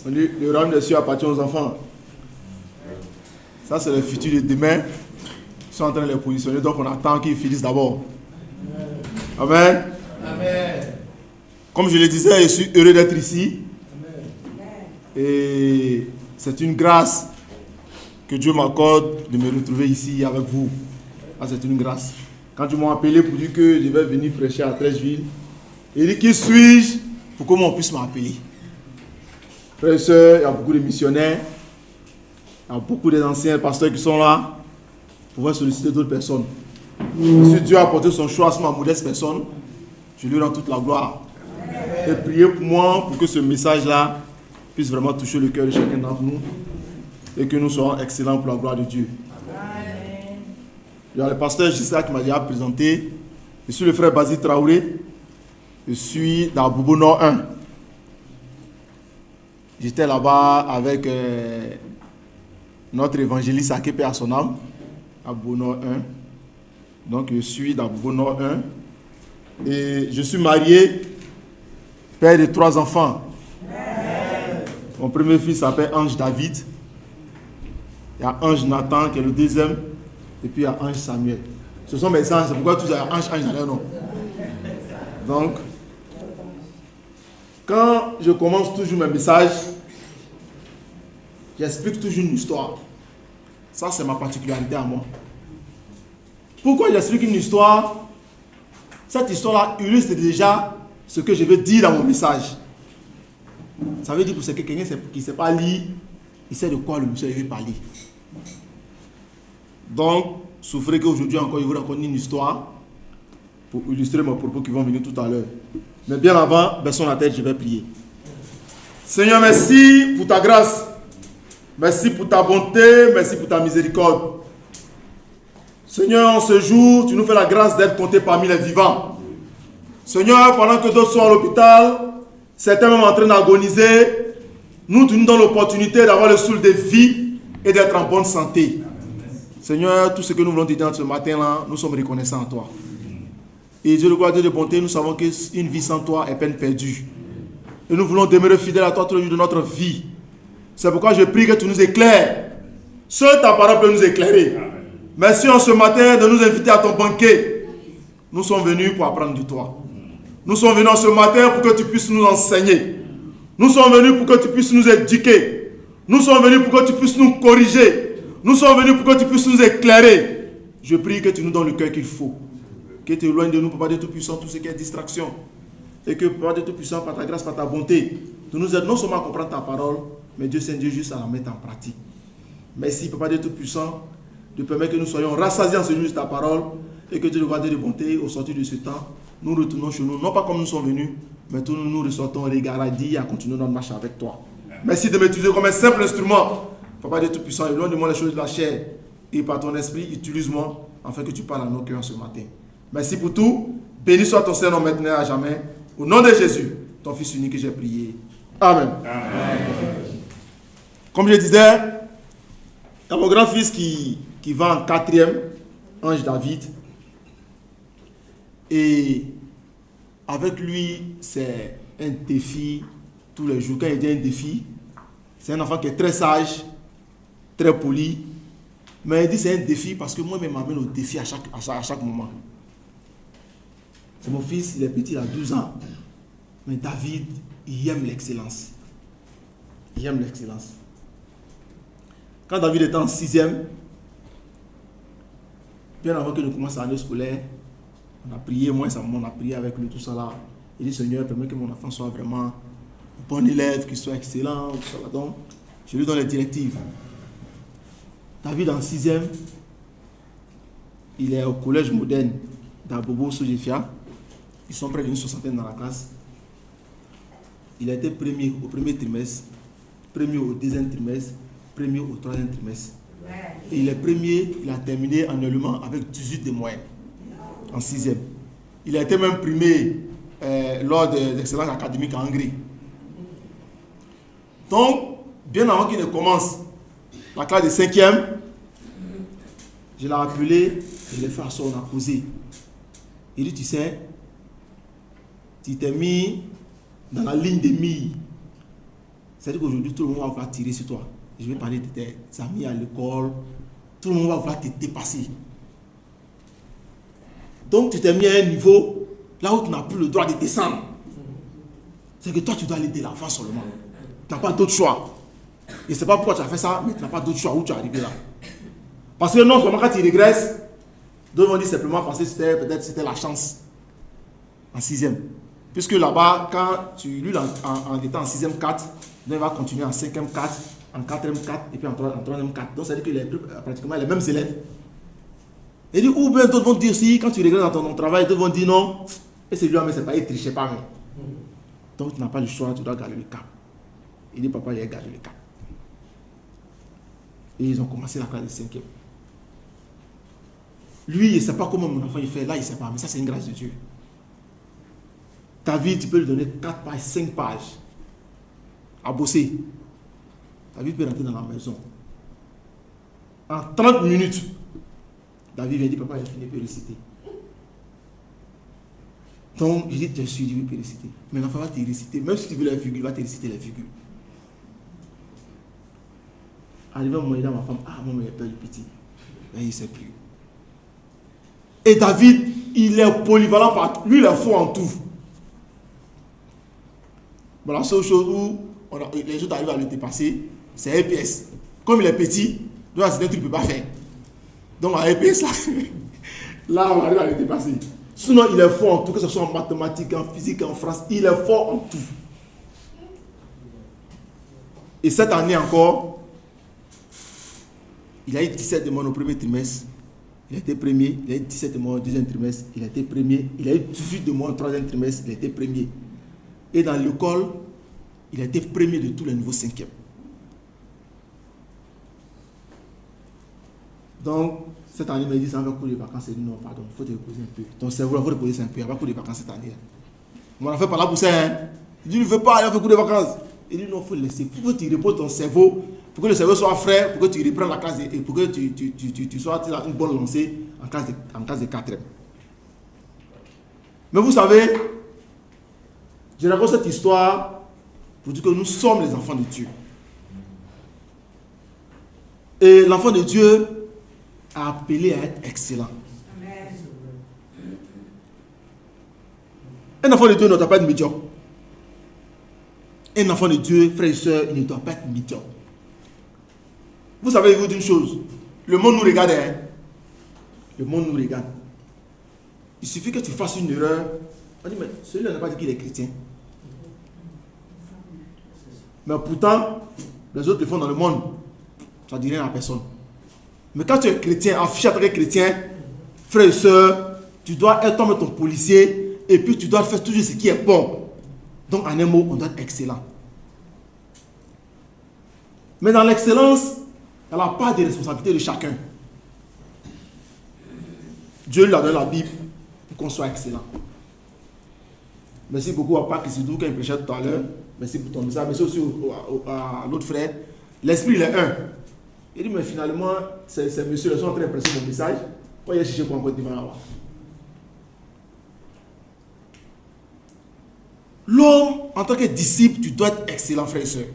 Le royaume des cieux appartient aux enfants. Ça, c'est le futur de demain. Ils sont en train de les positionner, donc on attend qu'ils finissent d'abord. Amen. Amen. Comme je le disais, je suis heureux d'être ici. Et c'est une grâce que Dieu m'accorde de me retrouver ici avec vous. Ah, c'est une grâce. Quand ils m'ont appelé pour dire que je vais venir prêcher à Trècheville, il dit qui suis-je pour que on puisse m'appeler. Frères et sœurs, il y a beaucoup de missionnaires, il y a beaucoup d'anciens pasteurs qui sont là pour pouvoir solliciter d'autres personnes. Si Dieu a apporté son choix à ma modeste personne, je lui rends toute la gloire. Et priez pour moi pour que ce message-là puisse vraiment toucher le cœur de chacun d'entre nous et que nous soyons excellents pour la gloire de Dieu. Amen. Il y a le pasteur Gisela qui m'a déjà présenté. Je suis le frère Basile Traoré. Je suis dans Bobo Nord 1. J'étais là-bas avec notre évangéliste Akepe à son âme, à Bobo Nord 1. Donc je suis dans Bobo Nord 1. Et je suis marié, père de 3 enfants. Amen. Mon premier fils s'appelle Ange David. Il y a Ange Nathan qui est le deuxième. Et puis il y a Ange Samuel. Ce sont mes anges, c'est pourquoi tous les anges dans leur nom. Donc, quand je commence toujours mes messages, j'explique toujours une histoire. Ça, c'est ma particularité à moi. Pourquoi j'explique une histoire? Cette histoire-là illustre déjà ce que je veux dire dans mon message. Ça veut dire pour quelqu'un qui ne sait pas lire, il sait de quoi le monsieur veut parler. Donc, souffrez qu'aujourd'hui encore, je vous raconte une histoire pour illustrer mes propos qui vont venir tout à l'heure. Mais bien avant, baissons la tête, je vais prier. Seigneur, merci pour ta grâce. Merci pour ta bonté, merci pour ta miséricorde. Seigneur, en ce jour, tu nous fais la grâce d'être compté parmi les vivants. Seigneur, pendant que d'autres sont à l'hôpital, certains même en train d'agoniser, nous, tu nous donnes l'opportunité d'avoir le souffle de vie et d'être en bonne santé. Seigneur, tout ce que nous voulons te dire ce matin-là, nous sommes reconnaissants à toi. Et Dieu de gloire, Dieu de bonté, nous savons qu'une vie sans toi est peine perdue. Et nous voulons demeurer fidèles à toi tous les jours de notre vie. C'est pourquoi je prie que tu nous éclaires. Seule ta parole peut nous éclairer. Merci en ce matin de nous inviter à ton banquet. Nous sommes venus pour apprendre de toi. Nous sommes venus en ce matin pour que tu puisses nous enseigner. Nous sommes venus pour que tu puisses nous éduquer. Nous sommes venus pour que tu puisses nous corriger. Nous sommes venus pour que tu puisses nous éclairer. Je prie que tu nous donnes le cœur qu'il faut. Que tu éloignes de nous, Papa de Tout-Puissant, tout ce qui est distraction. Et que, Papa de Tout-Puissant, par ta grâce, par ta bonté, tu nous aides non seulement à comprendre ta parole, mais Dieu Saint-Dieu, juste à la mettre en pratique. Merci, Papa de Tout-Puissant, de permettre que nous soyons rassasiés en ce jour de ta parole et que Dieu nous garde de bonté au sortir de ce temps. Nous retournons chez nous, non pas comme nous sommes venus, mais tous nous ressortons regarder à continuer notre marche avec toi. Merci de m'utiliser comme un simple instrument. Papa de Tout-Puissant, éloigne de moi les choses de la chair et par ton esprit, utilise-moi afin que tu parles à nos cœurs ce matin. Merci pour tout. Béni soit ton Seigneur maintenant et à jamais. Au nom de Jésus, ton Fils unique que j'ai prié. Amen. Amen. Comme je disais, il y a mon grand-fils qui va en 4e, Ange David. Et avec lui, c'est un défi tous les jours. Quand il dit un défi, c'est un enfant qui est très sage, très poli. Mais il dit c'est un défi parce que moi-même m'amène au défi à chaque moment. C'est mon fils, il est petit, il a 12 ans. Mais David, il aime l'excellence. Il aime l'excellence. Quand David était en 6e, bien avant que nous commencions l'année scolaire, on a prié, moi et sa maman, on a prié avec lui, tout ça là. Il dit, Seigneur, permets que mon enfant soit vraiment un bon élève, qu'il soit excellent, tout ça là. Donc, je lui donne les directives. David en 6e, il est au collège moderne d'Abobo Sojefia. Ils sont près d'une soixantaine dans la classe. Il a été premier au premier trimestre, premier au deuxième trimestre, premier au troisième trimestre. Et il est premier, il a terminé annuellement avec 18 de moyenne, en 6e. Il a été même primé lors des excellences académiques en Hongrie. Donc, bien avant qu'il ne commence la classe de 5e, je l'ai appelé, je l'ai fait asseoir, on a causé. Il dit, tu sais, tu t'es mis dans la ligne des milles. C'est-à-dire qu'aujourd'hui, tout le monde va vouloir tirer sur toi. Je vais parler de tes amis à l'école. Tout le monde va vouloir te dépasser. Donc, tu t'es mis à un niveau là où tu n'as plus le droit de descendre. C'est que toi, tu dois aller de l'avant seulement. Tu n'as pas d'autre choix. Et je ne sais pas pourquoi tu as fait ça, mais tu n'as pas d'autre choix où tu es arrivé là. Parce que non seulement quand tu régresses, d'autres vont dire simplement parce que peut-être c'était la chance. En 6e. Puisque là-bas, quand lui, en étant en 6e 4, donc il va continuer en 5e 4, en 4e 4 et puis en 3e 4. Donc ça veut dire qu'il est pratiquement les mêmes élèves. Et dit, ou bien d'autres vont dire aussi, quand tu regrettes dans ton travail, d'autres vont dire non, et c'est lui, mais c'est pas, il ne trichait pas. Mais. Donc tu n'as pas le choix, tu dois garder le cap. Il dit, papa, il a gardé le cap. Et ils ont commencé la classe de 5e. Lui, il ne sait pas comment mon enfant il fait, là il ne sait pas, mais ça c'est une grâce de Dieu. Ta vie, tu peux lui donner 4 pages, 5 pages à bosser. Ta vie peut rentrer dans la maison. En 30 minutes, David vient dire, papa, il a fini, il peut réciter. Donc, je dis, je suis dit, il peut réciter. Mais l'enfant va te réciter. Même si tu veux la virgule, il va te réciter la virgule. Arrivé à un moment, il dit à ma femme, ah, moi, il a peur du petit. Mais il ne sait plus. Et David, il est polyvalent partout. Lui, il est fort en tout. Bon, la seule chose où les autres arrivent à le dépasser, c'est EPS. Comme il est petit, donc c'est un truc qu'il ne peut pas faire. Donc à EPS, là, on arrive à le dépasser. Sinon, il est fort en tout, que ce soit en mathématiques, en physique, en France, il est fort en tout. Et cette année encore, il a eu 17 demandes au premier trimestre. Il a été premier. Il a eu 17 demandes au deuxième trimestre. Il a été premier. Il a eu 18 demandes au troisième trimestre. Il a été premier. Et dans l'école, il a été premier de tous les niveaux 5e. Donc, cette année, il m'a dit, ça va cours de vacances. Il dit, non, pardon, il faut te reposer un peu. Ton cerveau, il faut reposer un peu. Il va cours de vacances cette année. On m'a fait par là pour ça. Hein? Il dit, il ne veut pas, il va faire cours de vacances. Il dit, non, il faut le laisser. Il faut que tu reposes ton cerveau, pour que le cerveau soit frais, pour que tu reprennes la classe et pour que tu sois une bonne lancée en classe de 4e. Mais vous savez, je raconte cette histoire pour dire que nous sommes les enfants de Dieu. Et l'enfant de Dieu a appelé à être excellent. Un enfant de Dieu ne doit pas être médiocre. Un enfant de Dieu, frères et sœurs, il ne doit pas être médiocre. Vous savez, je vous dis une chose. Le monde nous regarde. Hein? Le monde nous regarde. Il suffit que tu fasses une erreur. On dit, mais celui-là n'a pas dit qu'il est chrétien. Mais pourtant, les autres le font dans le monde. Ça ne dit rien à personne. Mais quand tu es chrétien, affiché à tant que chrétien, frère et soeur, tu dois être comme ton policier et puis tu dois faire toujours ce qui est bon. Donc, en un mot, on doit être excellent. Mais dans l'excellence, il y a la part des responsabilités de chacun. Dieu lui a donné la Bible pour qu'on soit excellent. Merci beaucoup à Pâques, c'est tout quand il prêchait tout à l'heure. Merci pour ton message. Merci aussi à l'autre frère. L'esprit, il est un. Il dit, mais finalement, ces messieurs sont en train de presser mon message. Pourquoi il a cherché quoi encore devant là-bas? L'homme, en tant que disciple, tu dois être excellent, frère et soeur.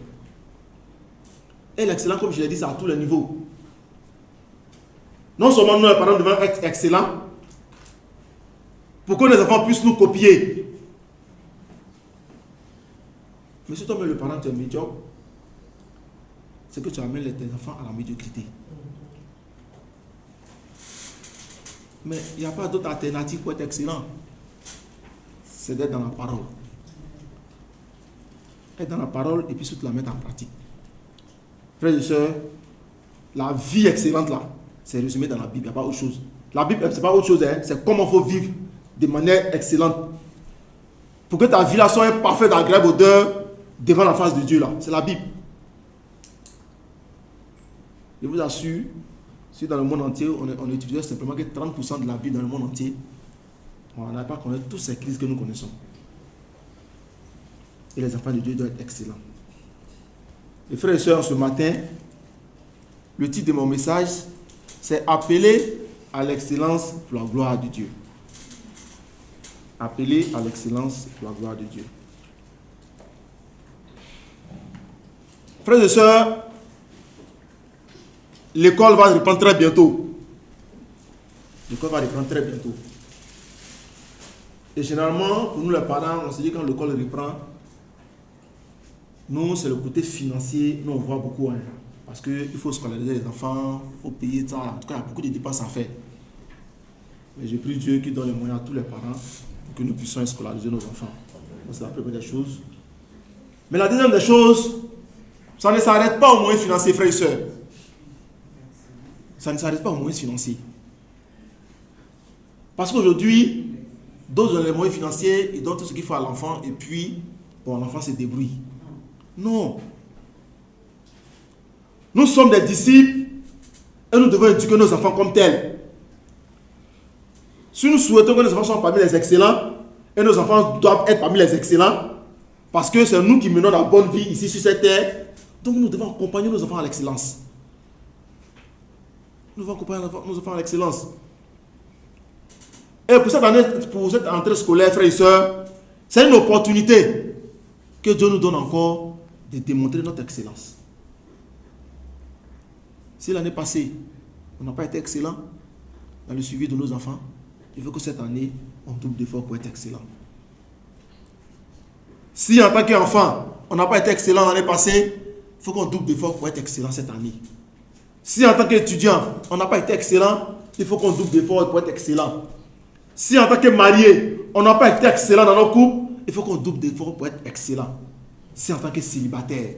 Et l'excellent, comme je l'ai dit, c'est à tous les niveaux. Non seulement nous, les parents, devons être excellents, pour que les enfants puissent nous copier. Mais si toi-même, le parent, tu es médiocre, c'est que tu amènes tes enfants à la médiocrité. Mais il n'y a pas d'autre alternative pour être excellent. C'est d'être dans la parole. Être dans la parole et puis surtout la mettre en pratique. Frères et sœurs, la vie excellente là, c'est résumé dans la Bible, il n'y a pas autre chose. La Bible, ce n'est pas autre chose, hein, c'est comment il faut vivre de manière excellente. Pour que ta vie là soit un parfait agréable odeur devant la face de Dieu là. C'est la Bible. Je vous assure, si dans le monde entier, on utilisait simplement que 30% de la Bible dans le monde entier, on n'a pas connu toutes ces crises que nous connaissons. Et les enfants de Dieu doivent être excellents. Les frères et sœurs, ce matin, le titre de mon message, c'est appeler à l'excellence pour la gloire de Dieu. Appeler à l'excellence pour la gloire de Dieu. frères et sœurs, l'école va reprendre très bientôt. L'école va reprendre très bientôt. Et généralement, pour nous les parents, on se dit quand l'école reprend, nous, c'est le côté financier, nous on voit beaucoup. Hein, parce qu'il faut scolariser les enfants, il faut payer ça. En tout cas, il y a beaucoup de dépenses à faire. Mais je prie Dieu qui donne les moyens à tous les parents pour que nous puissions scolariser nos enfants. C'est la première des choses. Mais la deuxième des choses, ça ne s'arrête pas aux moyens financiers, frères et sœurs. Ça ne s'arrête pas aux moyens financiers. Parce qu'aujourd'hui, d'autres ont les moyens financiers, ils donnent tout ce qu'il faut à l'enfant et puis, bon, l'enfant se débrouille. Non. Nous sommes des disciples et nous devons éduquer nos enfants comme tels. Si nous souhaitons que nos enfants soient parmi les excellents, et nos enfants doivent être parmi les excellents, parce que c'est nous qui menons la bonne vie ici sur cette terre, donc nous devons accompagner nos enfants à l'excellence. Nous devons accompagner nos enfants à l'excellence. Et pour cette entrée scolaire, frères et sœurs, c'est une opportunité que Dieu nous donne encore de démontrer notre excellence. Si l'année passée, on n'a pas été excellent dans le suivi de nos enfants, il faut que cette année, on double d'efforts pour être excellent. Si en tant qu'enfant, on n'a pas été excellent l'année passée, il faut qu'on double d'efforts pour être excellent cette année. Si en tant qu'étudiant, on n'a pas été excellent, il faut qu'on double d'efforts pour être excellent. Si en tant que marié, on n'a pas été excellent dans nos couples, il faut qu'on double d'efforts pour être excellent. Si en tant que célibataire,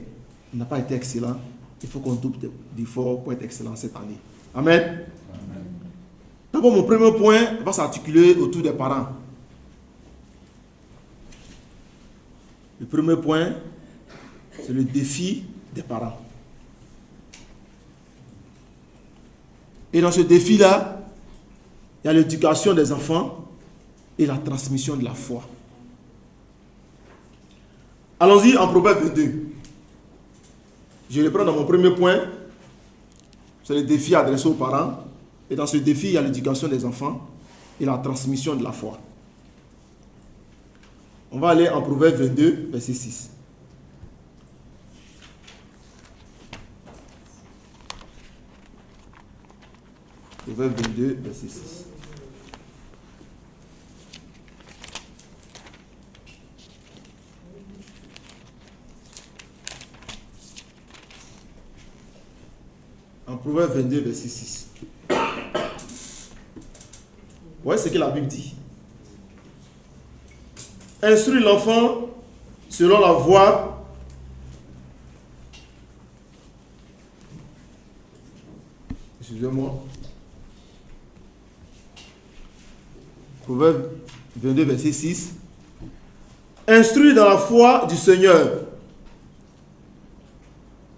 on n'a pas été excellent, il faut qu'on double d'efforts pour être excellent cette année. Amen. D'abord, mon premier point va s'articuler autour des parents. Le premier point, c'est le défi des parents. Et dans ce défi-là, il y a l'éducation des enfants et la transmission de la foi. Allons-y en Proverbe 22. Je reprends dans mon premier point, c'est le défi adressé aux parents. Et dans ce défi, il y a l'éducation des enfants et la transmission de la foi. On va aller en Proverbe 22, verset 6. Proverbe 22, verset 6. En Proverbe 22, verset 6. Vous voyez ce que la Bible dit. Instruis l'enfant selon la voie excusez-moi. Proverbe 22, verset 6. Instruis dans la foi du Seigneur.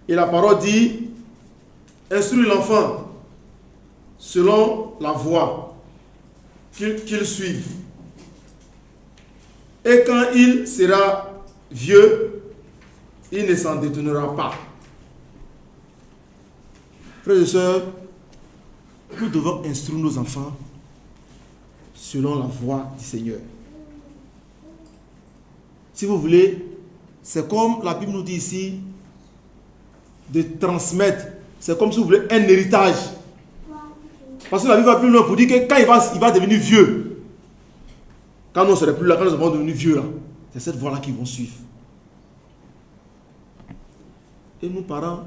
Et la parole dit, instruis l'enfant selon la voie qu'il suive. Et quand il sera vieux, il ne s'en détournera pas. Frères et sœurs, nous devons instruire nos enfants selon la voie du Seigneur. Si vous voulez, c'est comme la Bible nous dit ici, de transmettre. C'est comme si vous voulez un héritage. Parce que la Bible va plus loin pour dire que quand il va devenir vieux, quand nous ne serons plus là, quand nous serons devenus vieux, là, c'est cette voie-là qu'ils vont suivre. Et nous, parents,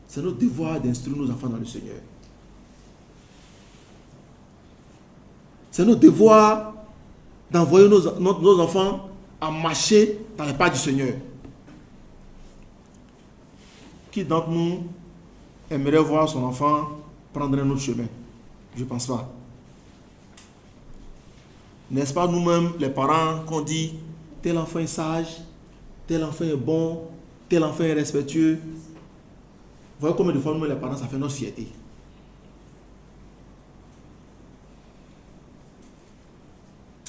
c'est notre devoir d'instruire nos enfants dans le Seigneur. C'est notre devoir d'envoyer nos enfants à marcher dans les pas du Seigneur. Qui d'entre nous aimerait voir son enfant prendre un autre chemin? Je ne pense pas. N'est-ce pas nous-mêmes, les parents, qu'on dit tel enfant est sage, tel enfant est bon, tel enfant est respectueux? Vous voyez combien de fois nous, les parents, ça fait notre fierté.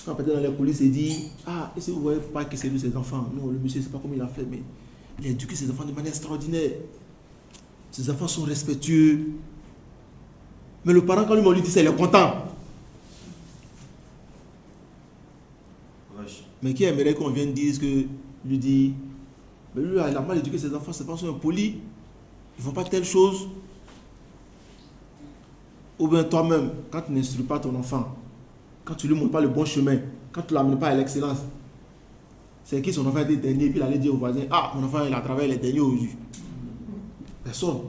Quand peut-être dans les coulisses, il dit, ah, est-ce que vous ne voyez pas que c'est lui, ses enfants? Non, le monsieur, je ne sais pas comment il a fait, mais il a éduqué ses enfants de manière extraordinaire. Ses enfants sont respectueux. Mais le parent, quand lui dit ça, il est content. Mais qui aimerait qu'on vienne dire ce que lui dit, Mais lui, il a mal éduqué ses enfants, ses enfants sont impolis, ils ne font pas telle chose. Ou bien toi-même, quand tu n'instruis pas ton enfant, quand tu ne lui montres pas le bon chemin, quand tu ne l'amènes pas à l'excellence, c'est qui son enfant était dernier, puis il allait dire au voisin, ah, mon enfant, il a travaillé les derniers aujourd'hui. Personne.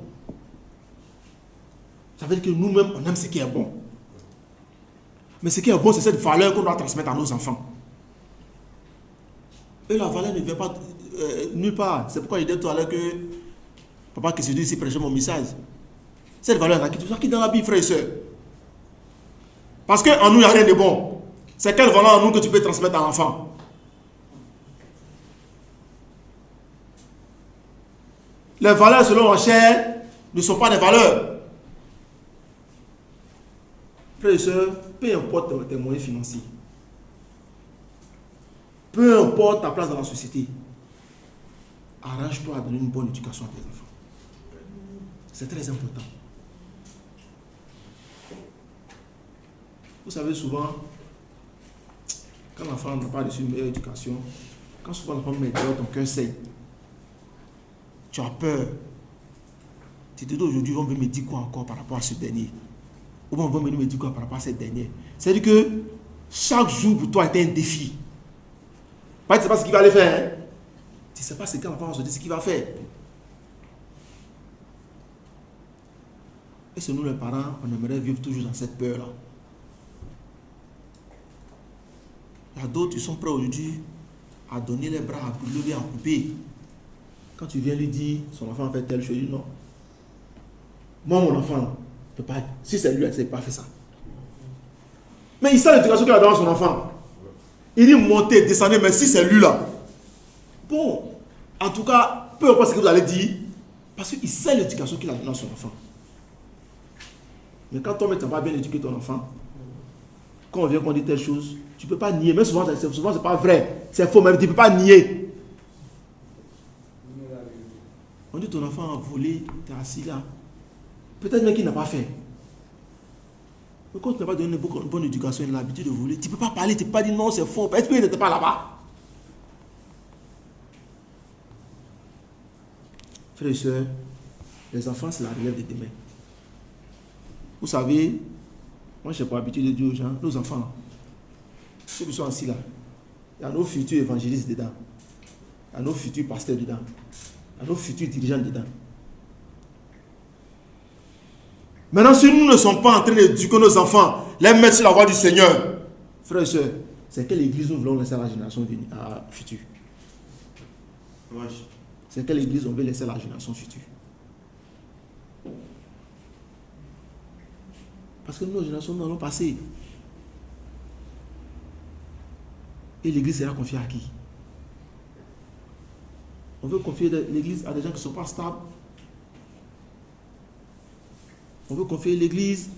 Ça veut dire que nous-mêmes, on aime ce qui est bon. Mais ce qui est bon, c'est cette valeur qu'on doit transmettre à nos enfants. Et la valeur ne vient pas nulle part. C'est pourquoi il dit tout à l'heure que papa qui se dit ici prêcher mon message. Cette valeur là qui dans la Bible, frère et soeur. Parce qu'en nous, il n'y a rien de bon. C'est quelle valeur en nous que tu peux transmettre à l'enfant? Les valeurs selon la chair ne sont pas des valeurs. Frère et soeur, peu importe tes moyens financiers. Peu importe ta place dans la société. Arrange-toi à donner une bonne éducation à tes enfants. C'est très important. Vous savez, souvent, quand l'enfant n'a pas reçu une meilleure éducation, quand souvent l'enfant met dehors, ton cœur saigne. Tu as peur. Tu te dis aujourd'hui, ils vont me dire quoi encore par rapport à ce dernier? Ou bien ils vont me dire quoi par rapport à cette dernière? C'est-à-dire que chaque jour pour toi est un défi. Tu ne sais pas ce qu'il va aller faire. Hein? Tu ne sais pas ce que l'enfant va se dire, ce qu'il va faire. Et c'est nous les parents, on aimerait vivre toujours dans cette peur-là. Il y a d'autres qui sont prêts aujourd'hui à donner les bras, à brûler, à couper. Quand tu viens lui dire, son enfant a fait telle chose, il dit non. Moi, mon enfant, ne peut pas. Si c'est lui, il ne pas fait ça. Mais il sait l'éducation qu'il a dans son enfant. Il dit monter, descendre, mais si c'est lui là. Bon, en tout cas, peu importe ce que vous allez dire, parce qu'il sait l'éducation qu'il a dans son enfant. Mais quand toi, tu n'as pas bien éduqué ton enfant, quand on vient qu'on dit telle chose, tu ne peux pas nier. Mais souvent, ce n'est pas vrai. C'est faux, même tu ne peux pas nier. On dit ton enfant a volé, tu es assis là. Peut-être même qu'il n'a pas fait. Mais quand tu n'as pas donné une bonne éducation, il a l'habitude de voler, tu ne peux pas parler, tu ne peux pas dire non, c'est faux. Peut-être qu'il n'était pas là-bas. Frères et sœurs, les enfants, c'est la relève de demain. Vous savez, moi, je n'ai pas l'habitude de dire aux gens, nos enfants, ceux qui sont assis là, il y a nos futurs évangélistes dedans. Il y a nos futurs pasteurs dedans. Il y a nos futurs dirigeants dedans. Maintenant, si nous ne sommes pas en train d'éduquer nos enfants, les mettre sur la voie du Seigneur, frères et sœurs, c'est quelle église nous voulons laisser à la génération future? C'est quelle église on veut laisser à la génération future? Parce que nos générations, nous allons passer. Et l'église sera confiée à qui? On veut confier l'église à des gens qui ne sont pas stables. On veut confier l'église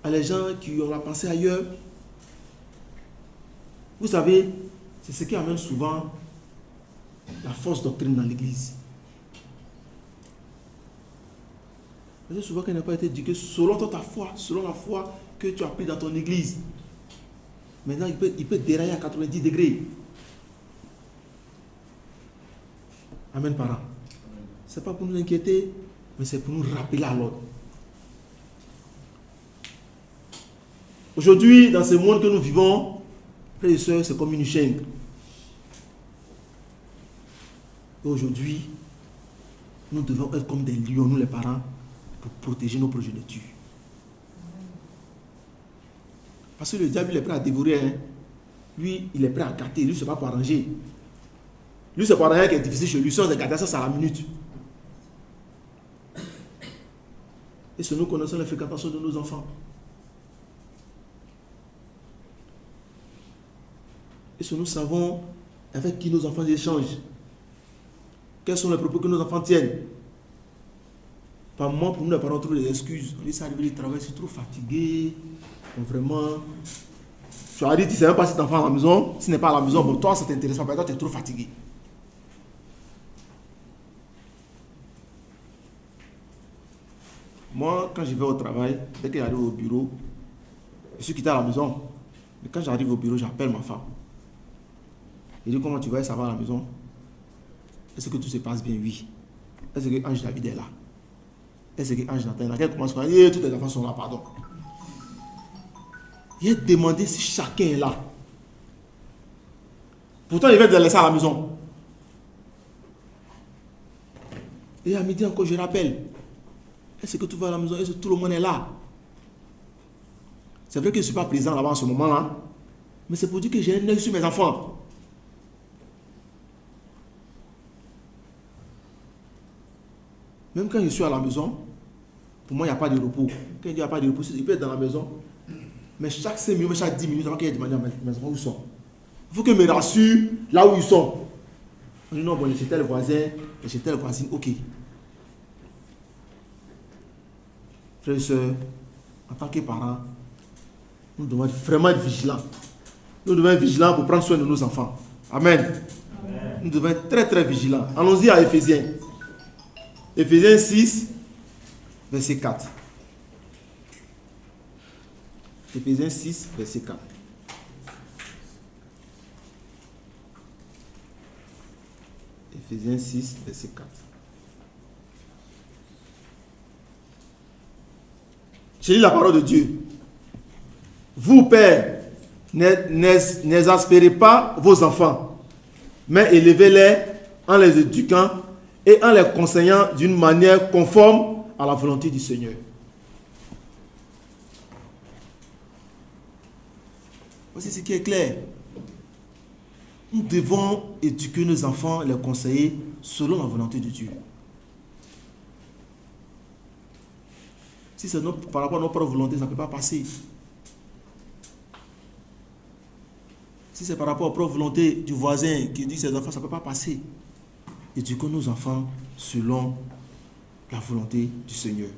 à les gens qui ont la pensée ailleurs. Vous savez, c'est ce qui amène souvent la fausse doctrine dans l'église. Parce que souvent, qu'elle n'a pas été éduquée selon ta foi, selon la foi que tu as pris dans ton église. Maintenant, il peut dérailler à 90 degrés. Amen, parents. Ce n'est pas pour nous inquiéter, mais c'est pour nous rappeler à l'ordre. Aujourd'hui, dans ce monde que nous vivons, frères et sœurs, c'est comme une chaîne. Et aujourd'hui, nous devons être comme des lions, nous les parents, pour protéger nos progénitures. Parce que le diable, il est prêt à dévorer. Hein. Lui, il est prêt à gâter. Lui, ce n'est pas pour arranger. Lui, c'est pas rien qui est difficile chez lui. Si on se gâte, ça, c'est à la minute. Et si nous connaissons les fréquentations de nos enfants, et si nous savons avec qui nos enfants échangent, quels sont les propos que nos enfants tiennent. Par moment, pour nous, les parents, on trouve des excuses. On dit, ça arrive du travail, je suis trop fatigué. Donc, vraiment, tu as dit, tu ne sais même pas si tu es enfant à la maison. Si tu n'es pas à la maison, bon, toi, ça t'intéresse pas. Toi, tu es trop fatigué. Moi, quand je vais au travail, dès que j'arrive au bureau, je suis quitté à la maison. Mais quand j'arrive au bureau, j'appelle ma femme. Je dis, comment tu vas, ça va à la maison? Est-ce que tout se passe bien? Oui. Est-ce que Ange David est là? Est-ce que Ange Nathan est là? Qu'elle commence à dire, tous les enfants sont là, pardon. Il a demandé si chacun est là. Pourtant, il va te laisser à la maison. Et à midi encore, je rappelle. Est-ce que tout va à la maison? Est-ce que tout le monde est là? C'est vrai que je ne suis pas présent là-bas en ce moment-là. Mais c'est pour dire que j'ai un œil sur mes enfants. Même quand je suis à la maison, pour moi, il n'y a pas de repos. Quand il n'y a pas de repos, il peut être dans la maison. Mais chaque 5 minutes, chaque 10 minutes, avant qu'il ait demandé à mes enfants où ils sont. Il faut que je me rassure là où ils sont. On dit non, bon, j'étais le voisin, j'étais le voisine, ok. Frères et sœurs, en tant que parents, nous devons vraiment être vigilants. Nous devons être vigilants pour prendre soin de nos enfants. Amen. Amen. Nous devons être très très vigilants. Allons-y à Éphésiens. Éphésiens 6, verset 4. Éphésiens 6, verset 4. Éphésiens 6, verset 4. Je lis la parole de Dieu. Vous, pères, n'exaspérez pas vos enfants, mais élevez-les en les éduquant et en les conseillant d'une manière conforme à la volonté du Seigneur. Voici ce qui est clair. Nous devons éduquer nos enfants, les conseiller selon la volonté de Dieu. Si c'est par rapport à notre propre volonté, ça ne peut pas passer. Si c'est par rapport à la propre volonté du voisin qui dit ses enfants, ça ne peut pas passer. Éduquons nos enfants selon la volonté du Seigneur.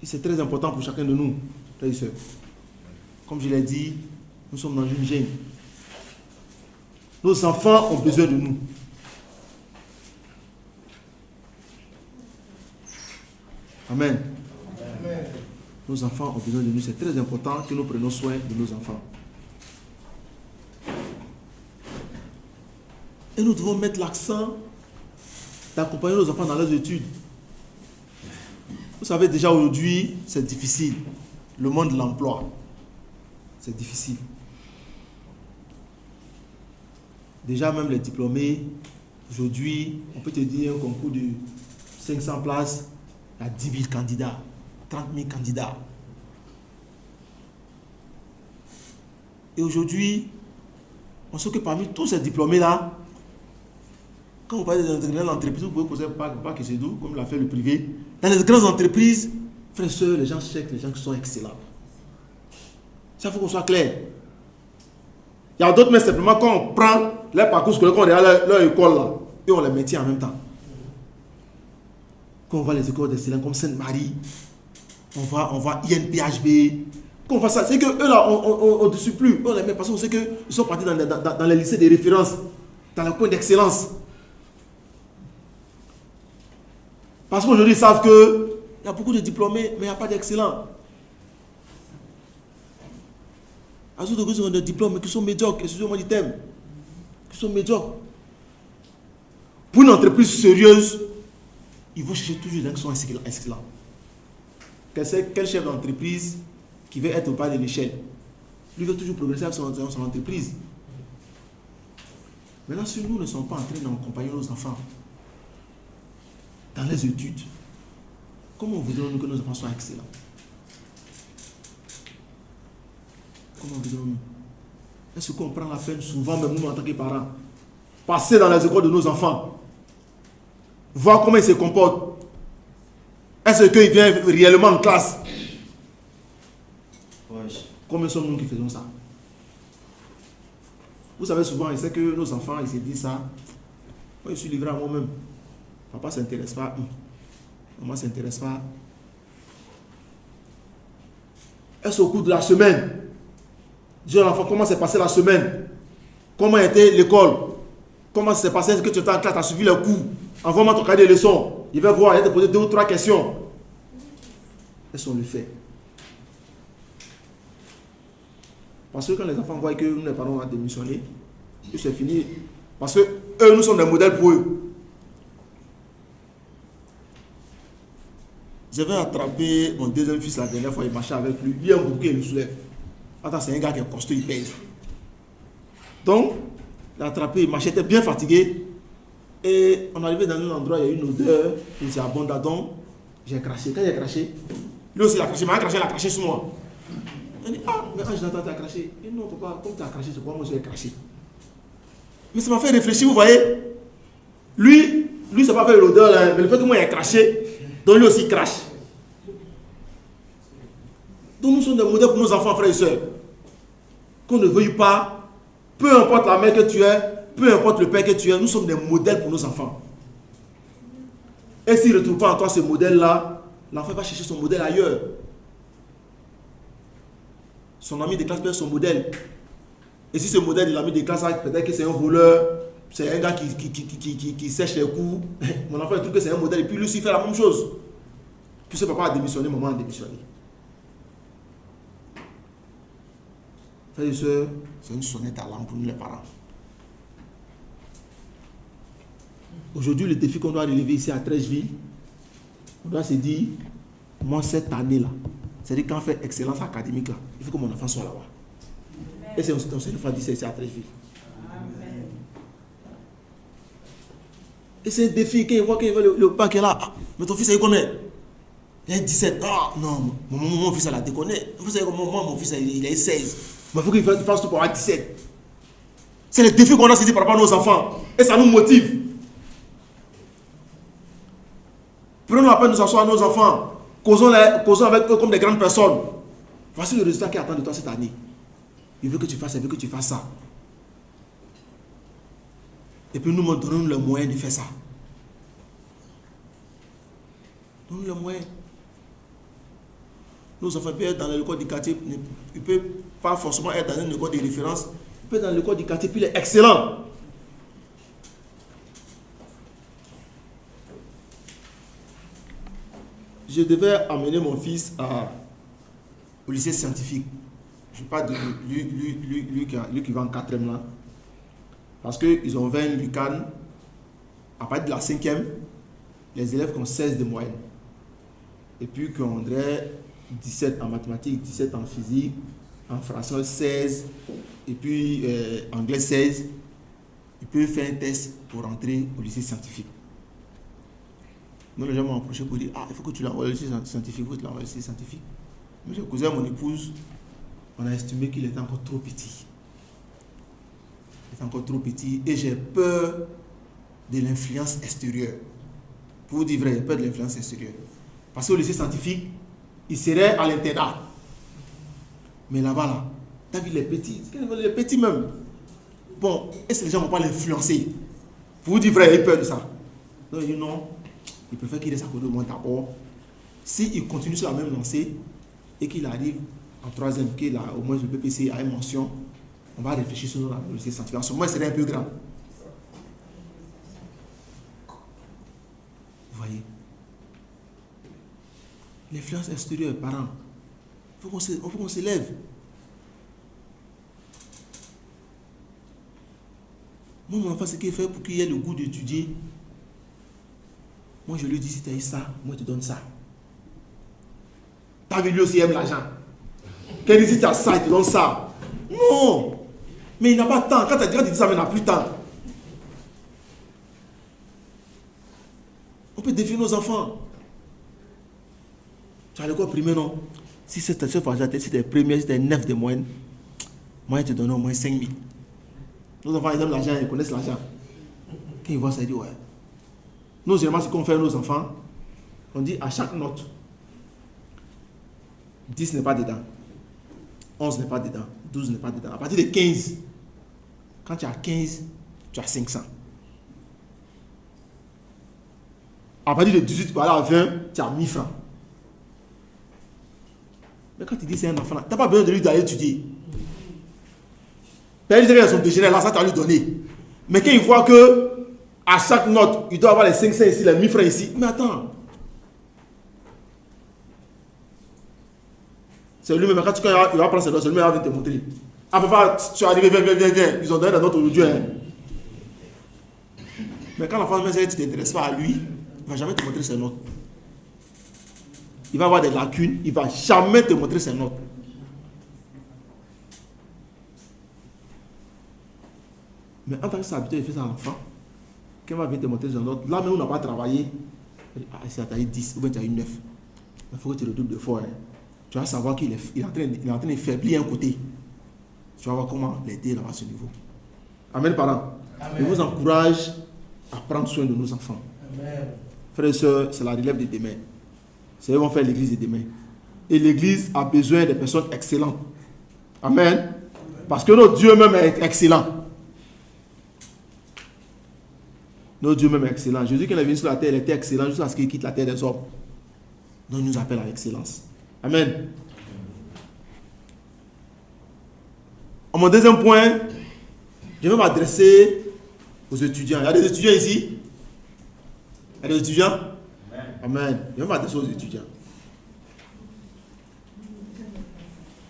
Et c'est très important pour chacun de nous, frères et sœurs. Comme je l'ai dit, nous sommes dans une gêne. Nos enfants ont besoin de nous. Amen. Amen. Nos enfants ont besoin de nous. C'est très important que nous prenions soin de nos enfants. Et nous devons mettre l'accent d'accompagner nos enfants dans leurs études. Vous savez déjà aujourd'hui, c'est difficile. Le monde de l'emploi, c'est difficile. Déjà même les diplômés, aujourd'hui, on peut te dire un concours de 500 places, il y a 10 000 candidats, 30 000 candidats. Et aujourd'hui, on sait que parmi tous ces diplômés-là, quand vous parlez des grandes entreprises, vous pouvez poser pas que c'est d'où, comme l'a fait le privé. Dans les grandes entreprises, frères et sœurs, les gens cherchent les gens qui sont excellents. Ça, il faut qu'on soit clair. Il y a d'autres, mais simplement quand on prend les parcours scolaires, quand on regarde leur école là, et on les maintient en même temps. Quand on voit les écoles d'excellence comme Sainte-Marie, on voit INPHB, quand on voit ça, c'est que eux là, on ne suit plus. On les met parce qu'on sait qu'ils sont partis dans les lycées de référence, dans les coins d'excellence. Parce qu'aujourd'hui, ils savent qu'il y a beaucoup de diplômés, mais il n'y a pas d'excellents. Il y a des diplômes qui sont médiocres, excusez-moi du thème, qui sont médiocres. Pour une entreprise sérieuse, il faut chercher toujours des gens qui sont excellents. Quel chef d'entreprise qui veut être au bas de l'échelle? Lui veut toujours progresser avec son entreprise. Maintenant, si nous ne sommes pas en train d'accompagner nos enfants dans les études, comment voudrions-nous que nos enfants soient excellents? Comment voudrions-nous? Est-ce qu'on prend la peine, souvent, même nous en tant que parents, passer dans les écoles de nos enfants, voir comment ils se comportent? Est-ce qu'ils viennent réellement en classe? Combien sommes-nous qui faisons ça? Vous savez, souvent, il sait que nos enfants, ils se disent ça. Moi, je suis livré à moi-même. Papa ne s'intéresse pas. Maman ne s'intéresse pas. Est-ce au cours de la semaine? Dis à l'enfant comment s'est passée la semaine? Comment était l'école? Comment s'est passé? Est-ce que tu étais en classe? Tu as suivi les cours? Envoie-moi ton cahier de leçons. Il va voir, il va te poser 2 ou 3 questions. Est-ce qu'on le fait? Parce que quand les enfants voient que nous, les parents, ont démissionné, c'est fini. Parce que eux, nous sommes des modèles pour eux. J'avais attrapé mon deuxième fils la dernière fois, il marchait avec lui. Lui, un bouquet, il le soulève. Attends, c'est un gars qui est costaud, il pèse. Donc, il a attrapé, il marchait, il était bien fatigué. Et on est arrivé dans un endroit, il y a une odeur, il s'est abondant. Donc, j'ai craché. Quand j'ai craché, lui aussi il a craché, il a craché sur moi. Il dit, ah, mais quand je l'entends, tu as craché. Il dit, non, papa, comme tu as craché, c'est quoi, moi je vais cracher. Mais ça m'a fait réfléchir, vous voyez. Lui, ça n'a pas fait l'odeur, là, mais le fait que moi, il a craché, donc lui aussi, il crache. Donc nous sommes des modèles pour nos enfants, frères et sœurs. Qu'on ne veuille pas, peu importe la mère que tu es, peu importe le père que tu es, nous sommes des modèles pour nos enfants. Et s'il ne retrouve pas en toi ce modèle-là, l'enfant va chercher son modèle ailleurs. Son ami de classe peut être son modèle. Et si ce modèle de l'ami de classe, peut-être que c'est un voleur, c'est un gars qui sèche les coups. Mon enfant, il trouve que c'est un modèle. Et puis lui aussi, il fait la même chose. Puis ce papa a démissionné, maman a démissionné. Frères et sœurs, c'est une sonnette à l'alarme pour nous les parents. Aujourd'hui, le défi qu'on doit relever ici à Trècheville, on doit se dire, moi cette année-là, c'est-à-dire quand on fait excellence académique, là, il faut que mon enfant soit là-bas. Et c'est une fois dit ici à Trècheville. Et c'est un défi, quand il voit qu'il veut le bac est là, ah, mais ton fils il connaît. Il a 17, ah non, mon fils il a déconné. Vous savez comment moi, mon fils il a 16. Mais il faut qu'il fasse tout pour avoir 17. C'est le défi qu'on a saisi par rapport à nos enfants. Et ça nous motive. Prenons la peine de s'asseoir à nos enfants. Causons avec eux comme des grandes personnes. Voici le résultat qui attend de toi cette année. Il veut que tu fasses ça, il veut que tu fasses ça. Et puis nous donnons le moyen de faire ça. Donnons le moyen. Nos enfants peuvent être dans l'école du quartier, ils ne peuvent pas forcément être dans une école de référence. Ils peuvent être dans l'école du quartier, puis il est excellent. Je devais amener mon fils au lycée scientifique. Je parle de lui qui va en 4e là. Parce qu'ils ont 20 Lucan. À partir de la 5e, les élèves qui ont 16 de moyenne. Et puis qu'on dirait 17 en mathématiques, 17 en physique, en français 16, et puis anglais 16. Ils peuvent faire un test pour rentrer au lycée scientifique. Donc les gens m'ont approché pour dire, ah, il faut que tu l'envoies au lycée scientifique, il faut que tu l'envoies au lycée scientifique. Mais j'ai causé à mon épouse, on a estimé qu'il était encore trop petit. Il est encore trop petit et j'ai peur de l'influence extérieure. Pour vous dire vrai, j'ai peur de l'influence extérieure. Parce qu'au lycée scientifique, il serait à l'internat. Mais là-bas, là, t'as vu les petits même. Bon, est-ce que les gens ne vont pas l'influencer? Pour vous dire vrai, il a peur de ça. Donc il dit non, il préfère qu'il reste à côté de moi d'abord. S'il continue sur la même lancée et qu'il arrive en 3e, qu'il a au moins le PPC à une mention, on va réfléchir sur le lycée scientifique. En ce moment, il serait un peu grand. Vous voyez? L'influence extérieure, parents. Il faut qu'on s'élève. Moi, mon enfant, ce qu'il fait pour qu'il ait le goût d'étudier, moi, je lui dis, si tu as eu ça, moi, je te donne ça. Ta vie, lui aussi, aime l'argent. Quand il dit, si tu as ça, il te donne ça. Non! Mais il n'a pas de temps. Quand tu dis ça, mais il n'a plus de temps. On peut défier nos enfants. Tu as l'école primaire, non? Si c'est ta fragilité, si tu es première, si tu es 9 de moyenne, moi, je te donne au moins 5 000. Nos enfants, ils aiment l'argent, ils connaissent l'argent. Quand ils voient ça, ils disent, ouais. Nous, généralement, ce qu'on fait à nos enfants, on dit à chaque note, 10 n'est pas dedans, 11 n'est pas dedans, 12 n'est pas dedans. À partir de 15, quand tu as 15, tu as 500. À partir de 18, tu vas aller à 20, tu as 1000 francs. Mais quand tu dis c'est un enfant, tu n'as pas besoin de lui d'aller étudier. Il dirait son déjeuner, là, ça tu vas lui donner. Mais quand il voit que à chaque note, il doit avoir les 500 ici, les 1000 francs ici. Mais attends. C'est lui-même, quand il va prendre ses notes, c'est lui-même qui va te montrer. Ah papa, tu es arrivé, viens. Ils ont donné la note aujourd'hui. Hein. Mais quand l'enfant tu ne t'intéresses pas à lui, il ne va jamais te montrer ses notes. Il va avoir des lacunes, il ne va jamais te montrer ses notes. Mais en tant que ça habitué, il fait ça à l'enfant. Quand il va venir te montrer ses notes, là même où on n'a pas travaillé, c'est à 10 ou bien tu as eu 9. Il faut que tu redoubles de fois. Hein. Tu vas savoir qu'il est en train de faiblir un côté. Tu vas voir comment l'aider à ce niveau. Amen, parents. Amen. Je vous encourage à prendre soin de nos enfants. Amen. Frères et sœurs, c'est la relève de demain. C'est eux qui vont faire l'église de demain. Et l'église a besoin de personnes excellentes. Amen. Parce que notre Dieu même est excellent. Notre Dieu même est excellent. Jésus, quand il est venu sur la terre, il était excellent jusqu'à ce qu'il quitte la terre des hommes. Donc il nous appelle à l'excellence. Amen. En mon deuxième point, je vais m'adresser aux étudiants. Il y a des étudiants ici? Il y a des étudiants? Amen. Je vais m'adresser aux étudiants.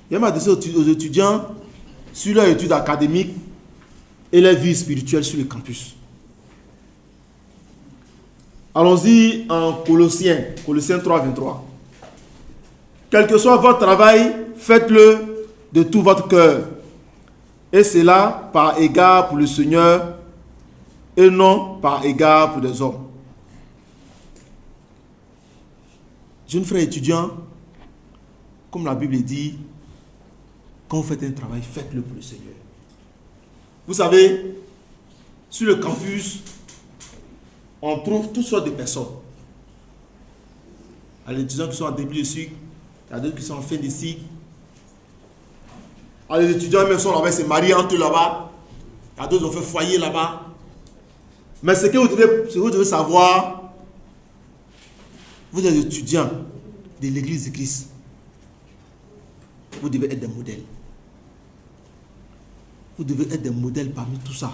Je vais m'adresser aux étudiants sur leur étude académique et leur vie spirituelle sur le campus. Allons-y en Colossiens 3, 23. Quel que soit votre travail, faites-le de tout votre cœur. Et cela par égard pour le Seigneur et non par égard pour des hommes. Jeunes frères étudiants, comme la Bible dit, quand vous faites un travail, faites-le pour le Seigneur. Vous savez, sur le campus, on trouve toutes sortes de personnes. Il y a des étudiants qui sont en début de cycle, il y a d'autres qui sont en fin de cycle. Il y a des étudiants même sont là-bas, se marient entre eux là-bas. Il y a d'autres qui ont fait foyer là-bas. Mais ce que vous devez savoir, vous êtes étudiants de l'église de Christ. Vous devez être des modèles. Vous devez être des modèles parmi tout ça.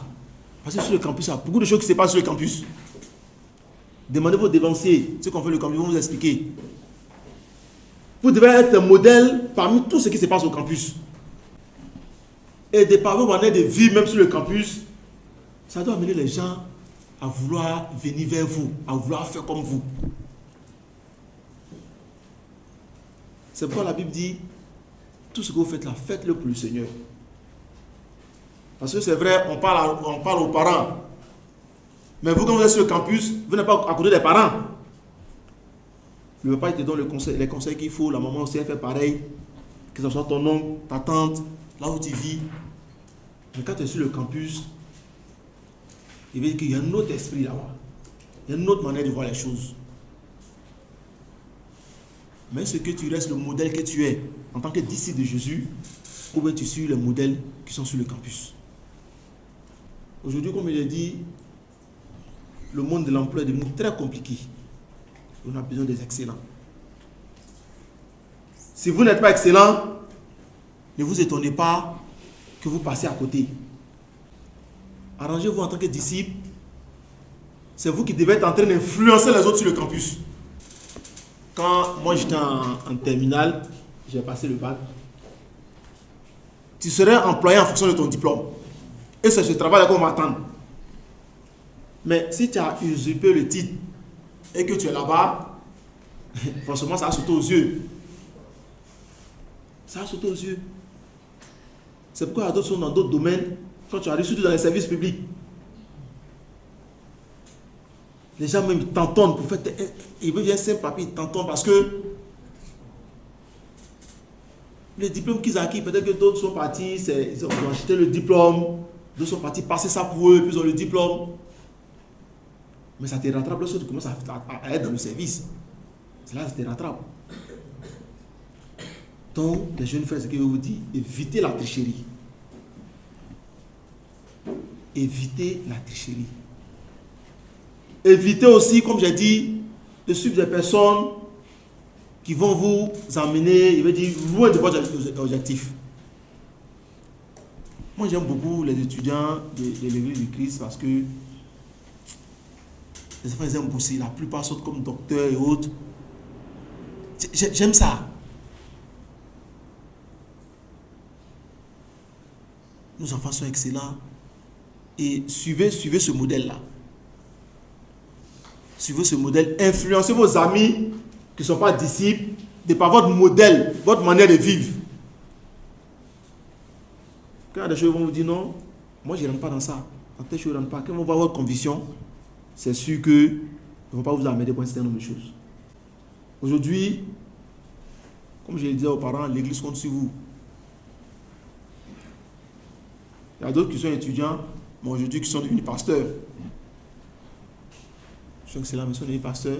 Parce que sur le campus, il y a beaucoup de choses qui se passent sur le campus. Demandez vos dévanciers, ceux qui ont fait le campus, ils vont vous expliquer. Vous devez être un modèle parmi tout ce qui se passe au campus. Et de par vos manières de vivre, même sur le campus, ça doit amener les gens à vouloir venir vers vous, à vouloir faire comme vous. C'est pourquoi la Bible dit, tout ce que vous faites là, faites-le pour le Seigneur. Parce que c'est vrai, on parle aux parents. Mais vous, quand vous êtes sur le campus, vous n'êtes pas à côté des parents. Le papa, il te donne les conseils qu'il faut. La maman aussi, elle fait pareil. Que ce soit ton oncle, ta tante, là où tu vis. Mais quand tu es sur le campus, il veut dire qu'il y a un autre esprit là-bas. Il y a une autre manière de voir les choses. Mais ce que tu restes le modèle que tu es en tant que disciple de Jésus, ou bien tu suis les modèles qui sont sur le campus. Aujourd'hui, comme il a dit, le monde de l'emploi est devenu très compliqué. On a besoin des excellents. Si vous n'êtes pas excellent, ne vous étonnez pas que vous passez à côté. Arrangez-vous en tant que disciple. C'est vous qui devez être en train d'influencer les autres sur le campus. Quand moi j'étais en terminale, j'ai passé le bac. Tu serais employé en fonction de ton diplôme. Et c'est ce travail qu'on m'attend. Mais si tu as usurpé le titre et que tu es là-bas, forcément ça va sauter aux yeux. Ça va sauter aux yeux. C'est pourquoi il y a d'autres choses dans d'autres domaines, quand tu arrives, surtout dans les services publics. Les gens même t'entendent pour faire. Ils veulent un simple papier, ils t'entendent parce que les diplômes qu'ils ont acquis, peut-être que d'autres sont partis, ils ont acheté le diplôme, d'autres sont partis passer ça pour eux, puis ils ont le diplôme. Mais ça te rattrape lorsque tu commences à être dans le service. C'est là que ça te rattrape. Donc, les jeunes frères, ce que je vous dis, évitez la tricherie. Évitez la tricherie. Évitez aussi, comme j'ai dit, de suivre des personnes qui vont vous emmener, je veux dire, loin de votre objectif. Moi, j'aime beaucoup les étudiants de l'église du Christ parce que les enfants, ils aiment bosser. La plupart sortent comme docteurs et autres. J'aime ça. Nos enfants sont excellents. Et suivez ce modèle-là. Suivez ce modèle. Influencez vos amis qui ne sont pas disciples de par votre modèle, votre manière de vivre. Quand il y a des choses, ils vont vous dire non, moi je ne rentre pas dans ça. Quand telle chose, je ne rentre pas. Quand ils vont voir votre conviction, c'est sûr qu'ils ne vont pas vous amener pour un certain nombre de choses. Aujourd'hui, comme je le disais aux parents, l'église compte sur vous. Il y a d'autres qui sont étudiants, mais aujourd'hui qui sont devenus pasteurs. Je suis excellent, mais ils sont devenus pasteurs.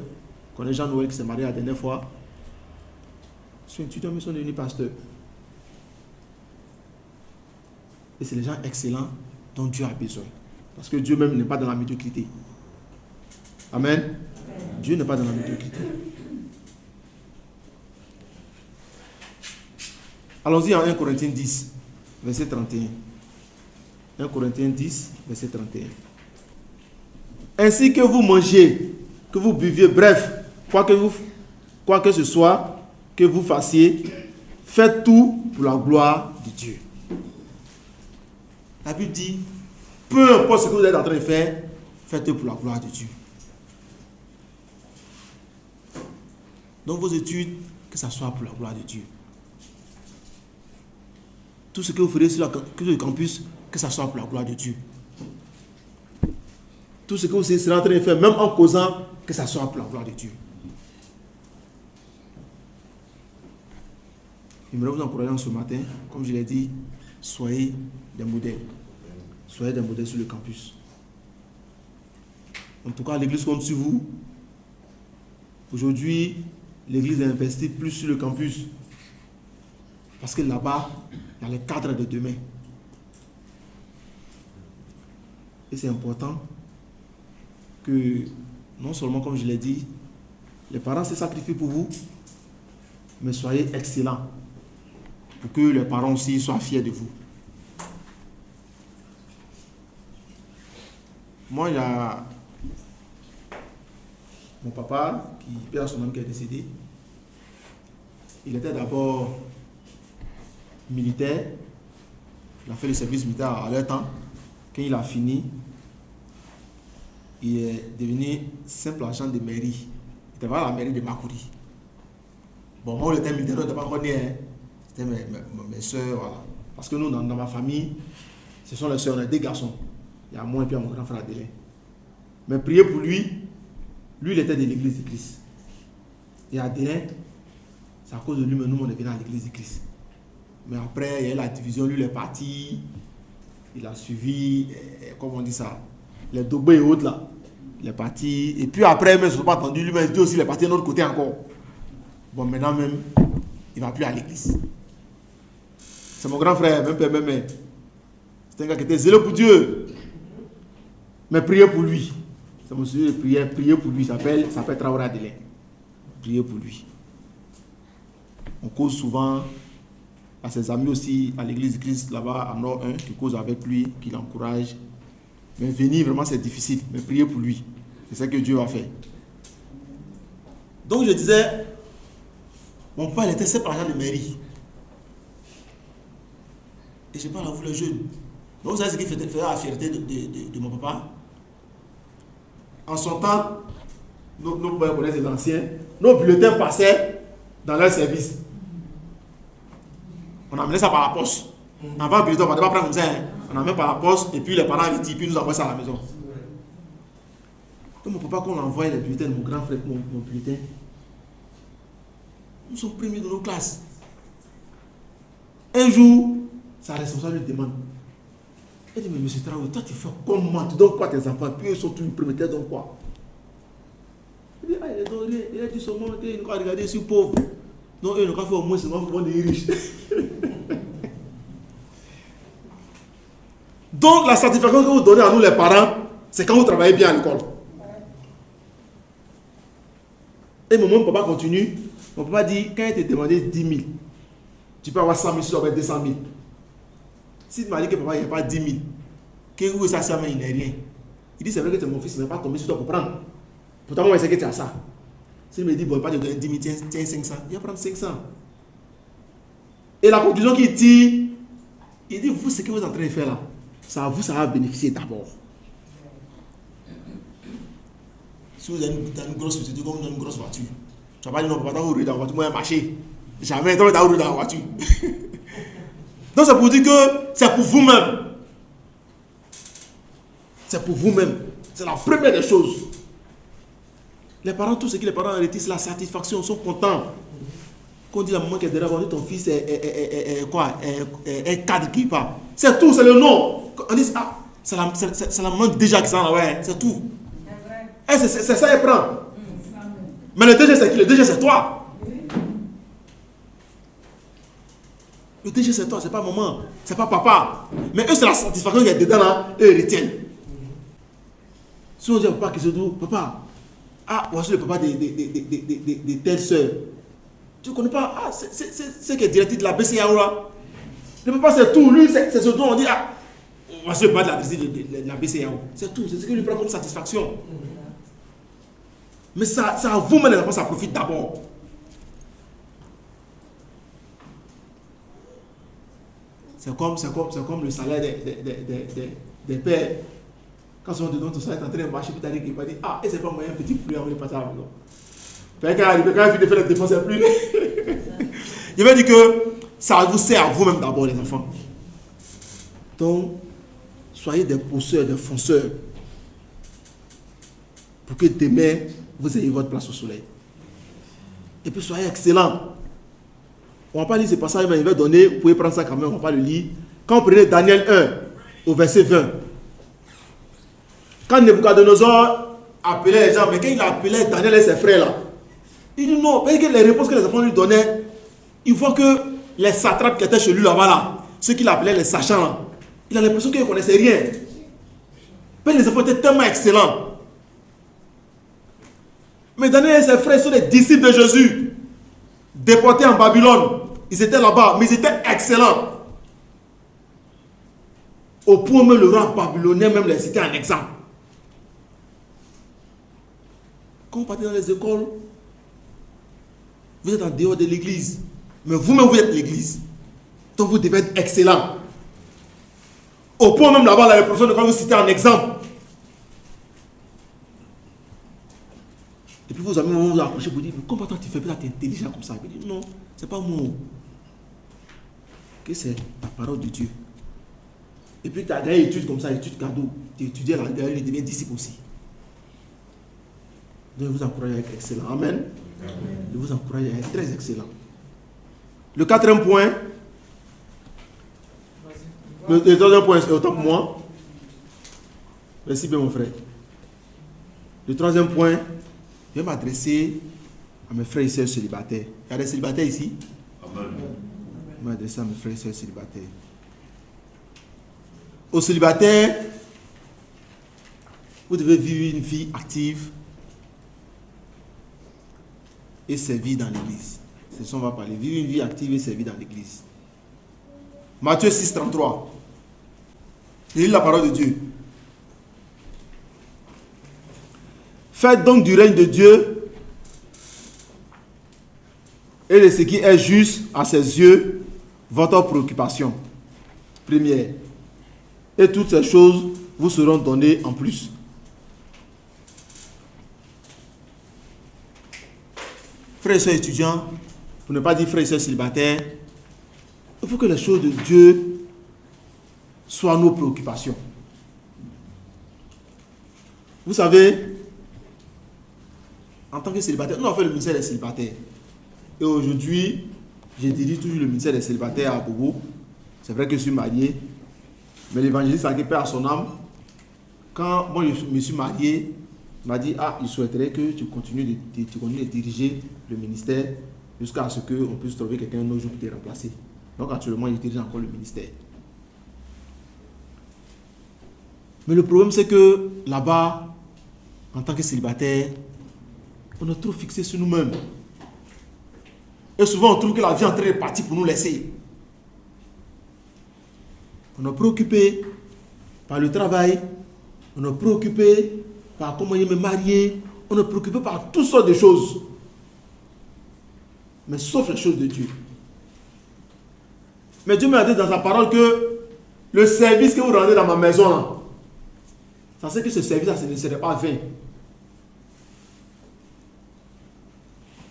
Je connais Jean-Noël qui s'est marié la dernière fois. Ils sont étudiants, mais ils sont devenus pasteurs. Et c'est les gens excellents dont Dieu a besoin. Parce que Dieu même n'est pas dans la médiocrité. Amen. Amen. Dieu n'est pas dans la médiocrité. Allons-y en 1 Corinthiens 10, verset 31. 1 Corinthiens 10, verset 31. Ainsi que vous mangez, que vous buviez, bref, quoi que ce soit que vous fassiez, faites tout pour la gloire de Dieu. La Bible dit, peu importe ce que vous êtes en train de faire, faites-le pour la gloire de Dieu. Donc vos études, que ça soit pour la gloire de Dieu. Tout ce que vous ferez sur le campus, que ça soit pour la gloire de Dieu. Tout ce que vous serez en train de faire, même en causant, que ça soit pour la gloire de Dieu. J'aimerais vous encourager ce matin, comme je l'ai dit, soyez des modèles. Soyez des modèles sur le campus. En tout cas, l'église compte sur vous. Aujourd'hui, l'église investit plus sur le campus. Parce que là-bas, il y a les cadres de demain. Et c'est important que, non seulement, comme je l'ai dit, les parents se sacrifient pour vous, mais soyez excellents pour que les parents aussi soient fiers de vous. Moi, il y a mon papa, qui perd son âme, qui est décédé. Il était d'abord militaire. Il a fait le service militaire à leur temps. Quand il a fini, il est devenu simple agent de mairie. Il était à la mairie de Makuri. Bon, moi, on était militaire, on n'était pas connu. C'était mes soeurs, voilà. Parce que nous, dans ma famille, ce sont les soeurs, on est 2 garçons. Il y a moi et puis mon grand frère Adélin. Mais priez pour lui. Lui, il était de l'église de Christ. Et Adélin, c'est à cause de lui, mais nous, on est venu à l'église de Christ. Mais après, il y a eu la division, lui, il est parti. Il a suivi, comment on dit ça, les Dogbe et autres là. Il est parti. Et puis après, même, je ne suis pas entendu, lui-même, Dieu aussi, il est parti de l'autre côté encore. Bon, maintenant même, il ne va plus à l'église. C'est mon grand frère, même père, même mère. C'est un gars qui était zélé pour Dieu. Mais priez pour lui. C'est mon sujet de prière. Priez pour lui. Ça s'appelle Traoré Adélin. Priez pour lui. On cause souvent à ses amis aussi à l'église de Christ là-bas à Nord 1 qui cause avec lui, qui l'encourage. Mais venir vraiment c'est difficile. Mais priez pour lui. C'est ça que Dieu va faire. Donc je disais, mon père était simple agent de mairie. Et je parle à vous les jeunes. Donc vous savez ce qui faisait la fierté de mon papa. En son temps, nos pères connaissent les anciens, nos bulletins passaient dans leur service. On amenait ça par la poste. On n'avait pas un bulletin, on ne va pas prendre comme ça. On amenait par la poste et puis les parents ils puis nous envoient ça à la maison. Donc mon papa, quand on envoie les bulletins de mon grand frère, mon bulletin, nous sommes premiers de nos classes. Un jour, sa responsable lui demande, elle dit, mais monsieur Traoré, toi tu fais comment? Tu donnes quoi à tes enfants? Puis ils sont tous premiers, tu donnes quoi? Il dit, ah, il a dit seulement qu'il ne va regarder sur pauvre. Non, il ne va faire au moins seulement pour des riches. Donc la satisfaction que vous donnez à nous les parents, c'est quand vous travaillez bien à l'école. Et mon papa continue. Mon papa dit, quand il te demandé 10 000, tu peux avoir 100 000, tu dois avoir 200 000. Si tu m'as dit que papa, il n'y a pas 10 000, que où est ça, il n'est rien. Il dit, c'est vrai que tu es mon fils, il n'est pas tombé sur toi pour prendre. Pourtant, moi, je sais que tu as ça. S'il me dit, bon, il ne va pas te donner 10 000, tiens 500, il va prendre 500. Et la conclusion qu'il tire, il dit, vous, ce que vous êtes en train de faire là, ça va bénéficier d'abord. Si vous avez une grosse société, comme vous avez une grosse voiture, tu vas pas dire non, papa, vous rouler dans la voiture, moi, j'ai marché. Jamais, tu vas rouler dans la voiture. Donc, c'est pour dire que c'est pour vous-même. C'est pour vous-même. C'est la première des choses. Les parents, tout ce que les parents ont, c'est la satisfaction, ils sont contents. Quand on dit la maman qui est derrière, on dit ton fils est quoi? Est cadre qui part. C'est tout, c'est le nom. On dit, ah, c'est la maman déjà qui s'en va, ouais, c'est tout. C'est ça, elle prend. Mais le DG, c'est qui? Le DG, c'est toi. Le DG, c'est toi, c'est pas maman, c'est pas papa. Mais eux, c'est la satisfaction qui est dedans, là, eux, ils retiennent. Si on dit à papa qui se dit, papa, ah, voici le papa de telle soeur. Tu ne connais pas, ah, c'est qui est directrice de la BCAO là. Le papa, c'est tout. Lui, c'est ce dont on dit, ah, voici le papa de la directrice de la BCAO. C'est tout, c'est ce qu'il lui prend comme satisfaction. Mais ça à vous-même, les enfants, ça profite d'abord. C'est comme le salaire des pères. Quand on te donne ton salaire, tu es en train de marcher, puis tu as dit qu'il va dire, ah, et c'est pas moyen, petit plus, on va passer à la maison. Quand il a fini de faire la défense, c'est plus. Je vais dire que ça vous sert à vous-même d'abord, les enfants. Donc, soyez des pousseurs, des fonceurs. Pour que demain, vous ayez votre place au soleil. Et puis, soyez excellents. On ne va pas lire ce passage, mais il va donner, vous pouvez prendre ça quand même, on ne va pas le lire. Quand vous prenez Daniel 1, au verset 20, quand Nebuchadnezzar appelait les gens, mais quand il appelait Daniel et ses frères là, il dit non, parce que les réponses que les enfants lui donnaient, il voit que les satrapes qui étaient chez lui là-bas, là, ceux qu'il appelait les sachants, là, il a l'impression qu'ils ne connaissaient rien. Mais les enfants étaient tellement excellents. Mais Daniel et ses frères sont des disciples de Jésus, déportés en Babylone. Ils étaient là-bas, mais ils étaient excellents. Au point où le roi babylonien même les citait en exemple. Quand vous partez dans les écoles, vous êtes en dehors de l'église. Mais vous-même, vous êtes l'église. Donc vous devez être excellent. Au point même là-bas, la professeur de vous citer en exemple. Et puis vos amis vont vous approcher pour dire, mais comment tu fais pas, tu es intelligent comme ça? Il dit, non, c'est pas moi. Que c'est la parole de Dieu. Et puis tu as des études comme ça, études cadeaux. Tu étudies la guerre, il devient disciple aussi. Donc je vous encourage à être excellent. Amen. Je vous encourage à être très excellent. Le quatrième point. Le troisième point, c'est autant pour moi. Merci bien mon frère. Le troisième point, je vais m'adresser à mes frères et sœurs célibataires. Il y a des célibataires ici? Amen. Je vais m'adresser à mes frères et sœurs célibataires. Aux célibataires, vous devez vivre une vie active et servir dans l'église. C'est ça qu'on va parler. Vivre une vie active et servir dans l'église. Matthieu 6, 33. Il lit la parole de Dieu. Faites donc du règne de Dieu et de ce qui est juste à ses yeux votre préoccupation première. Et toutes ces choses vous seront données en plus. Frères et sœurs étudiants, pour ne pas dire frères et sœurs célibataires, il faut que les choses de Dieu soient nos préoccupations. Vous savez, en tant que célibataire, nous avons fait le ministère des célibataires. Et aujourd'hui, je dirige toujours le ministère des célibataires à Bobo. C'est vrai que je suis marié, mais l'évangéliste a paix à son âme. Quand moi je me suis marié, il m'a dit, ah, il souhaiterait que tu continues de diriger le ministère jusqu'à ce qu'on puisse trouver quelqu'un un autre jour pour te remplacer. Donc actuellement, il dirige encore le ministère. Mais le problème, c'est que là-bas, en tant que célibataire, on est trop fixé sur nous-mêmes. Et souvent, on trouve que la vie est en train de partir pour nous laisser. On est préoccupé par le travail, on est préoccupé par comment me marier, on est préoccupé par toutes sortes de choses. Mais sauf les choses de Dieu. Mais Dieu m'a dit dans sa parole que le service que vous rendez dans ma maison, là, ça c'est que ce service-là, ce ne serait pas vain.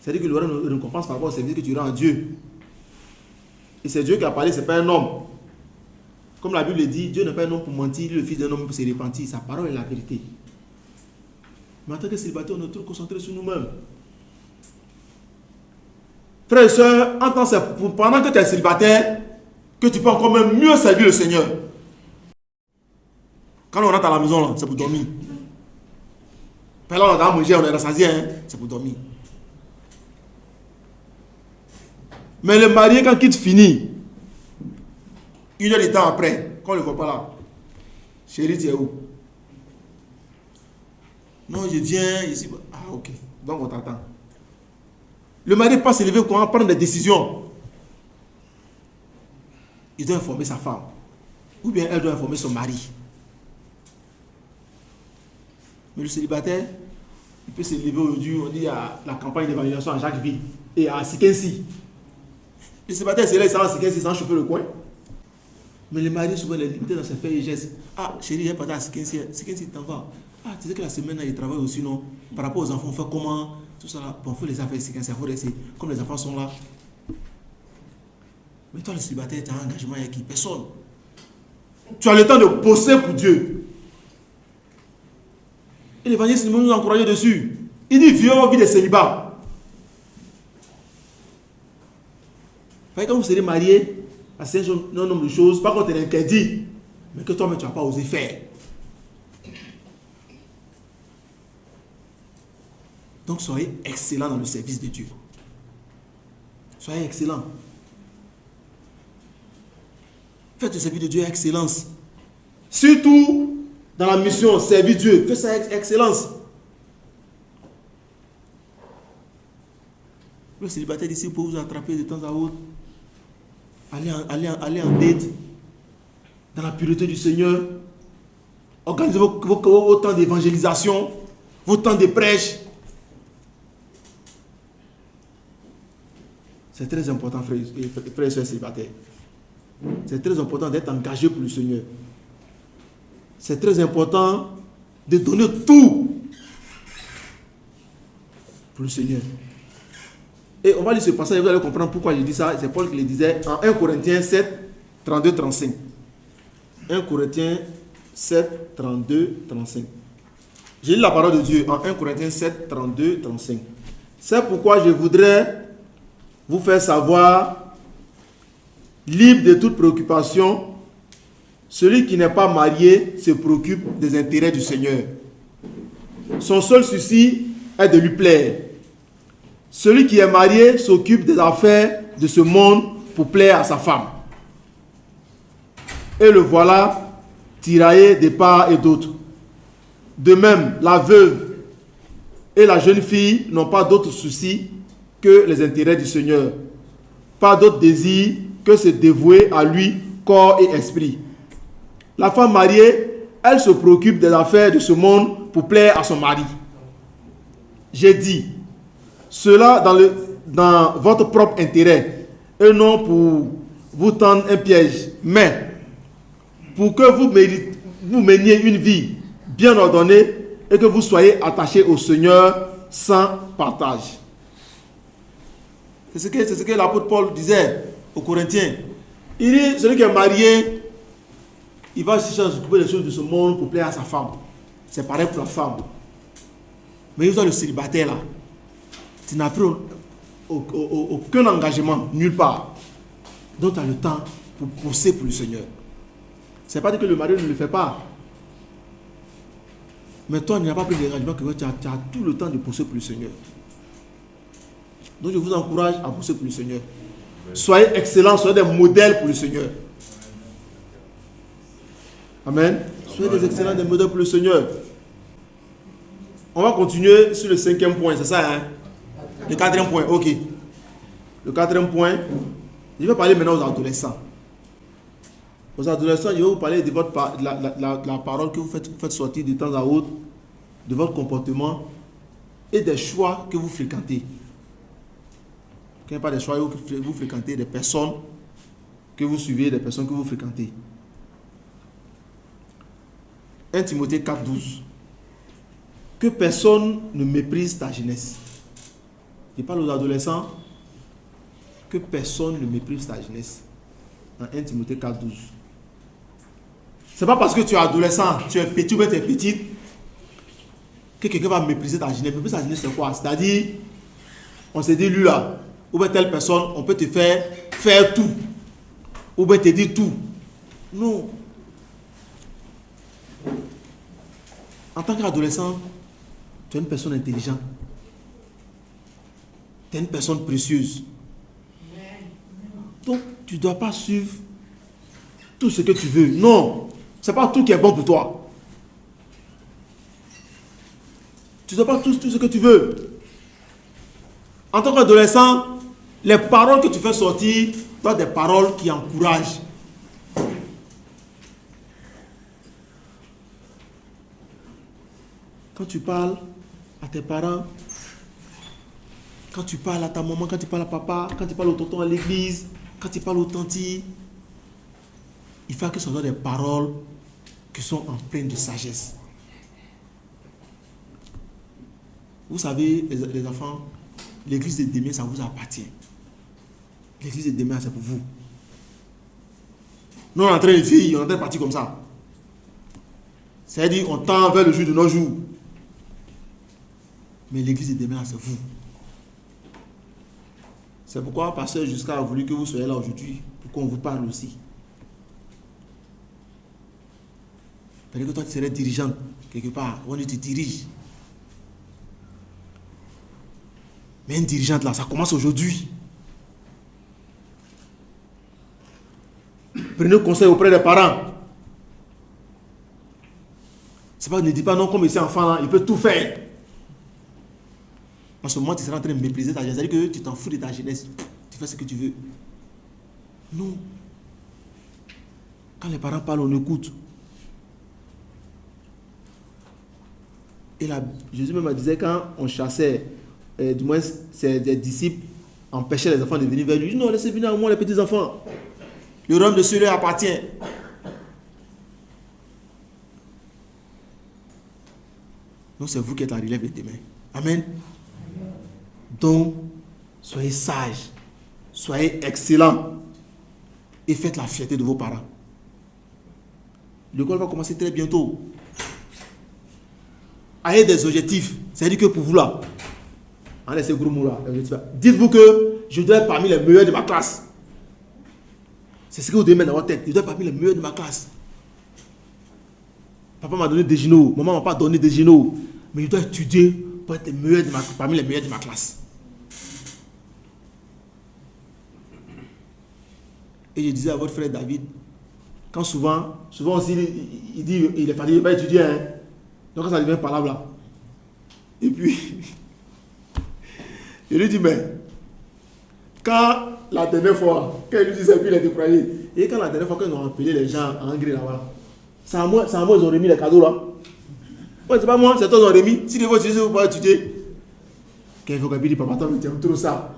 C'est-à-dire que il y aura une récompense par rapport au service que tu rends à Dieu. Et c'est Dieu qui a parlé, ce n'est pas un homme. Comme la Bible le dit, Dieu n'est pas un homme pour mentir, le fils d'un homme pour se repentir. Sa parole est la vérité. Mais en tant que célibataire, on est trop concentré sur nous-mêmes. Frères et sœurs, pendant que tu es célibataire, que tu peux encore même mieux servir le Seigneur. Quand on rentre à la maison, c'est pour dormir. Là, on a mangé, on est rassasié, c'est pour dormir. Mais le marié, quand il finit, 1 heure de temps après, quand on ne le voit pas là, chérie, tu es où? Non, je viens ici. Ah, ok. Donc, on t'attend. Le mari ne peut pas se lever pour prendre des décisions. Il doit informer sa femme. Ou bien elle doit informer son mari. Mais le célibataire, il peut se lever aujourd'hui, on dit à la campagne d'évangélisation à Jacquesville et à Sikensi. Le célibataire, c'est là, il s'en va à Sikensi sans chauffer le coin. Mais le mari, souvent, il est limité dans ses faits et gestes. Ah, chérie, il est parti à Sikensi. Sikensi, t'en vas. Ah, tu sais que la semaine, il travaille aussi, non? Par rapport aux enfants, on fait comment? Tout ça là. Bon, il faut les affaires Sikensi, il faut laisser. Comme les enfants sont là. Mais toi, le célibataire, tu as un engagement avec qui? Personne. Tu as le temps de bosser pour Dieu. Et l'évangile nous encourage dessus. Il dit, viens, vie de célibat. Quand vous serez marié, c'est un nombre de choses, pas qu'on te l'interdit, mais que toi-même tu n'as pas osé faire. Donc soyez excellents dans le service de Dieu. Soyez excellents. Faites le service de Dieu avec excellence. Surtout dans la mission, servir Dieu. Faites ça avec excellence. Le célibataire d'ici peut vous attraper de temps à autre. Allez en date. Dans la pureté du Seigneur. Organisez vos temps d'évangélisation. Vos temps de prêche. C'est très important, frères et sœurs célibataires. C'est très important d'être engagé pour le Seigneur. C'est très important de donner tout pour le Seigneur. Et on va lire ce passage et vous allez comprendre pourquoi je dis ça. C'est Paul qui le disait en 1 Corinthiens 7, 32-35. 1 Corinthiens 7, 32-35. J'ai lu la parole de Dieu en 1 Corinthiens 7, 32-35. C'est pourquoi je voudrais vous faire savoir, libre de toute préoccupation, celui qui n'est pas marié se préoccupe des intérêts du Seigneur. Son seul souci est de lui plaire. Celui qui est marié s'occupe des affaires de ce monde pour plaire à sa femme. Et le voilà tiraillé de part et d'autre. De même, la veuve et la jeune fille n'ont pas d'autre souci que les intérêts du Seigneur. Pas d'autre désir que se dévouer à lui, corps et esprit. La femme mariée, elle se préoccupe des affaires de ce monde pour plaire à son mari. J'ai dit, cela dans votre propre intérêt, et non pour vous tendre un piège, mais pour que vous meniez une vie bien ordonnée et que vous soyez attachés au Seigneur sans partage. C'est ce que l'apôtre Paul disait aux Corinthiens. Il dit, celui qui est marié, il va chercher à s'occuper des choses de ce monde pour plaire à sa femme. C'est pareil pour la femme. Mais il y a le célibataire là. Tu n'as plus aucun engagement, nulle part. Donc tu as le temps pour bosser pour le Seigneur. Ce n'est pas dit que le mari ne le fait pas. Mais toi, il n'y a pas pris d'engagement que tu as tout le temps de bosser pour le Seigneur. Donc je vous encourage à bosser pour le Seigneur. Soyez excellents, soyez des modèles pour le Seigneur. Amen. Soyez des excellents, des modèles pour le Seigneur. On va continuer sur le 5e point, c'est ça, hein? Le 4e point, ok. Le 4e point, je vais parler maintenant aux adolescents. Aux adolescents, je vais vous parler de la parole que vous faites sortir de temps à autre, de votre comportement et des choix que vous fréquentez. Qu'il n'y ait pas des choix que vous fréquentez, des personnes que vous suivez, des personnes que vous fréquentez. 1 Timothée 4, 12. Que personne ne méprise ta jeunesse. Il parle aux adolescents que personne ne méprise ta jeunesse. En 1 Timothée 4, 12. C'est pas parce que tu es adolescent, tu es petit ou bien tu es petite, que quelqu'un va mépriser ta jeunesse. Mépriser ta jeunesse, c'est quoi? C'est-à-dire, on s'est dit, lui là, ou bien telle personne, on peut te faire tout. Ou bien te dire tout. Non. En tant qu'adolescent, tu es une personne intelligente. Tu es une personne précieuse. Donc, tu ne dois pas suivre tout ce que tu veux. Non. Ce n'est pas tout qui est bon pour toi. Tu ne dois pas tout ce que tu veux. En tant qu'adolescent, les paroles que tu fais sortir doivent être des paroles qui encouragent. Quand tu parles à tes parents, quand tu parles à ta maman, quand tu parles à papa, quand tu parles au tonton à l'église, quand tu parles au tanti, il faut que ce soit des paroles qui sont empreintes de sagesse. Vous savez, les enfants, l'église de demain, ça vous appartient. L'église de demain, c'est pour vous. Nous, on est en train de vivre, on est en train de partir comme ça. C'est-à-dire, on tend vers le jour de nos jours. Mais l'église de demain, c'est vous. C'est pourquoi Pasteur Jusqu'à a voulu que vous soyez là aujourd'hui, pour qu'on vous parle aussi. Parce que toi, tu serais dirigeante, quelque part, on te dirige. Mais une dirigeante là, ça commence aujourd'hui. Prenez conseil auprès des parents. C'est pas, ne dis pas non, comme il est enfant là, il peut tout faire. En ce moment, tu seras en train de mépriser ta jeunesse. C'est-à-dire que tu t'en fous de ta jeunesse. Tu fais ce que tu veux. Non. Quand les parents parlent, on écoute. Et là, Jésus même disait, quand on chassait, du moins ses disciples empêchaient les enfants de venir vers lui. Non, laissez venir à moi les petits enfants. Le royaume de Dieu leur appartient. Donc c'est vous qui êtes la relève de demain. Amen. Donc, soyez sages, soyez excellents et faites la fierté de vos parents. L'école va commencer très bientôt. Ayez des objectifs. C'est-à-dire que pour vous là, ces gros mots là, dites-vous que je dois être parmi les meilleurs de ma classe. C'est ce que vous devez mettre dans votre tête. Je dois être parmi les meilleurs de ma classe. Papa m'a donné des genoux, maman m'a pas donné des genoux. Mais je dois étudier pour être parmi les meilleurs de ma classe. Et je disais à votre frère David, quand souvent aussi, il dit, il est fatigué, il ne va pas étudier. Hein. Donc quand ça devient par là. Et puis, je lui dis, mais, quand la dernière fois, quand il lui disait, puis il est découragé, et quand la dernière fois, quand ils ont appelé les gens en Hongrie là-bas, c'est à moi, ils ont remis les cadeaux là. Ouais, c'est pas moi, c'est toi qui ont remis. Si les vôtres utiliser, vous pouvez étudier. Quand il faut qu'il dise, papa, toi, tu aimes trop ça.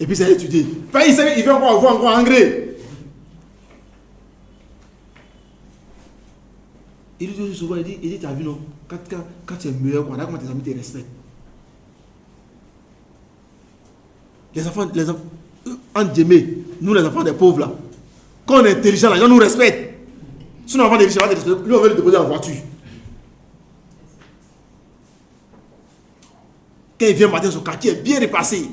Et puis, c'est étudier. Enfin, il sait qu'il veut encore avoir en Hongrie. Il dit souvent, il dit, tu as vu, non, quand tu es meilleur, comment tes amis te respectent. Les enfants, entre guillemets, nous les enfants des pauvres là, quand on est intelligent, les gens nous respectent. Si on est enfant des riches, lui on veut le déposer en voiture. Quand il vient matin, son quartier est bien repassé.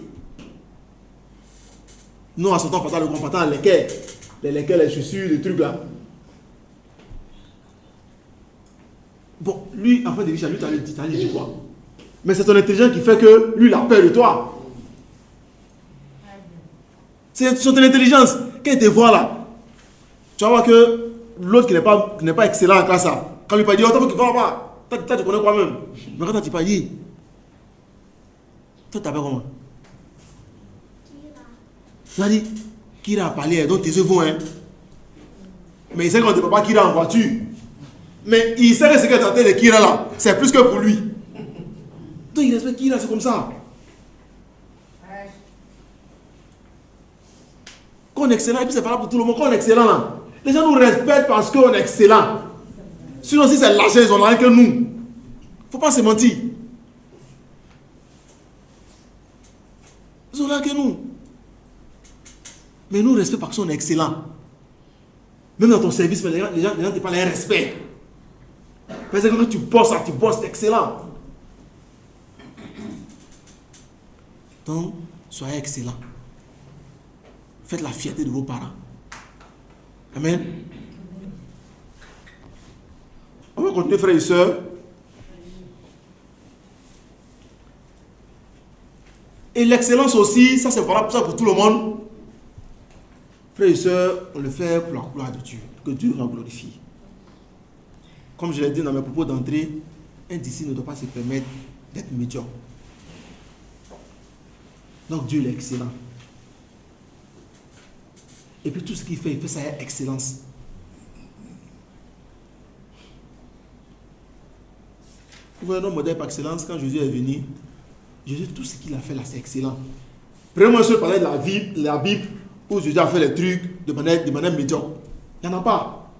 Nous en sortant, le grand patin, les lequels, les chaussures, les trucs là. Bon, lui, enfant des riches, lui, t'as dit quoi? Mais c'est ton intelligence qui fait que lui, il a peur de toi. C'est ton intelligence. Quand il te voit là, tu vas voir que l'autre qui n'est pas excellent en classe, là, quand il lui dit, oh, toi, tu ne pas. Toi, tu connais quoi même. Mais quand tu pas dit, toi, tu t'appelles comment? Tu as dit, Kira a parlé, donc tes yeux vont, hein. Mais il sait qu'on ne peut pas Kira en voiture. Mais il sait que ce qu'est tenté de Kira là, c'est plus que pour lui. Donc il respecte Kira, c'est comme ça. Quand on est excellent, et puis c'est pas là pour tout le monde, quand on est excellent là, les gens nous respectent parce qu'on est excellent. Sinon, si c'est l'argent, ils ont rien que nous. Il ne faut pas se mentir. Ils sont là que nous. Mais nous, respect parce qu'on est excellent. Même dans ton service, les gens te parlent un respect. Parce que quand tu bosses, c'est excellent. Donc, soyez excellent. Faites la fierté de vos parents. Amen. On va continuer, frères et sœurs. Et l'excellence aussi, ça c'est valable pour tout le monde. Frères et sœurs, on le fait pour la gloire de Dieu, que Dieu nous glorifie. Comme je l'ai dit dans mes propos d'entrée, un disciple ne doit pas se permettre d'être médiocre. Donc Dieu il est excellent. Et puis tout ce qu'il fait, il fait ça avec excellence. Vous voyez notre modèle par excellence, quand Jésus est venu, Jésus, tout ce qu'il a fait là, c'est excellent. Prenez-moi seul parler de la Bible, où Jésus a fait les trucs de manière médiocre. Il n'y en a pas.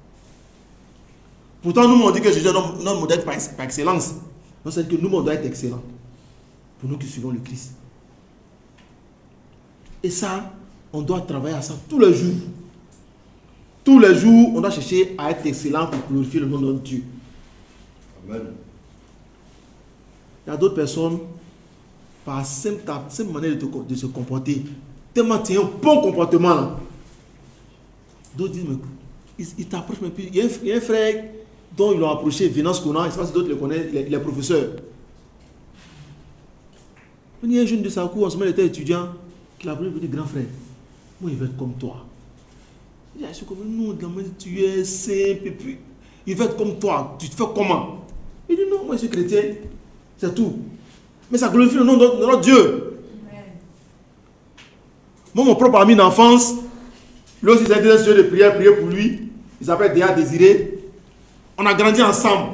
Pourtant, nous, on dit que Jésus est notre modèle par excellence. Donc, c'est que nous, on doit être excellent. Pour nous qui suivons le Christ. Et ça, on doit travailler à ça tous les jours. Tous les jours, on doit chercher à être excellent pour glorifier le nom de notre Dieu. Amen. Il y a d'autres personnes, par simple manière de se comporter, tellement tu as un bon comportement là. D'autres disent, mais ils t'approchent, mais puis il y a un frère dont ils l'ont approché, Venance Conan, je ne sais pas si d'autres le connaissent, il est professeur. Il y a un jeune de sa cour, en ce moment il était étudiant, qui l'a appelé petit grand frère. Moi, il veut être comme toi. Il dit, comme nous, tu es simple, et puis il veut être comme toi. Tu te fais comment? Il dit, non, moi je suis chrétien, c'est tout. Mais ça glorifie le nom de notre Dieu. Amen. Moi, mon propre ami d'enfance, lui aussi, c'était un sujet de prière, prier pour lui. Il s'appelle Déa Désiré. On a grandi ensemble.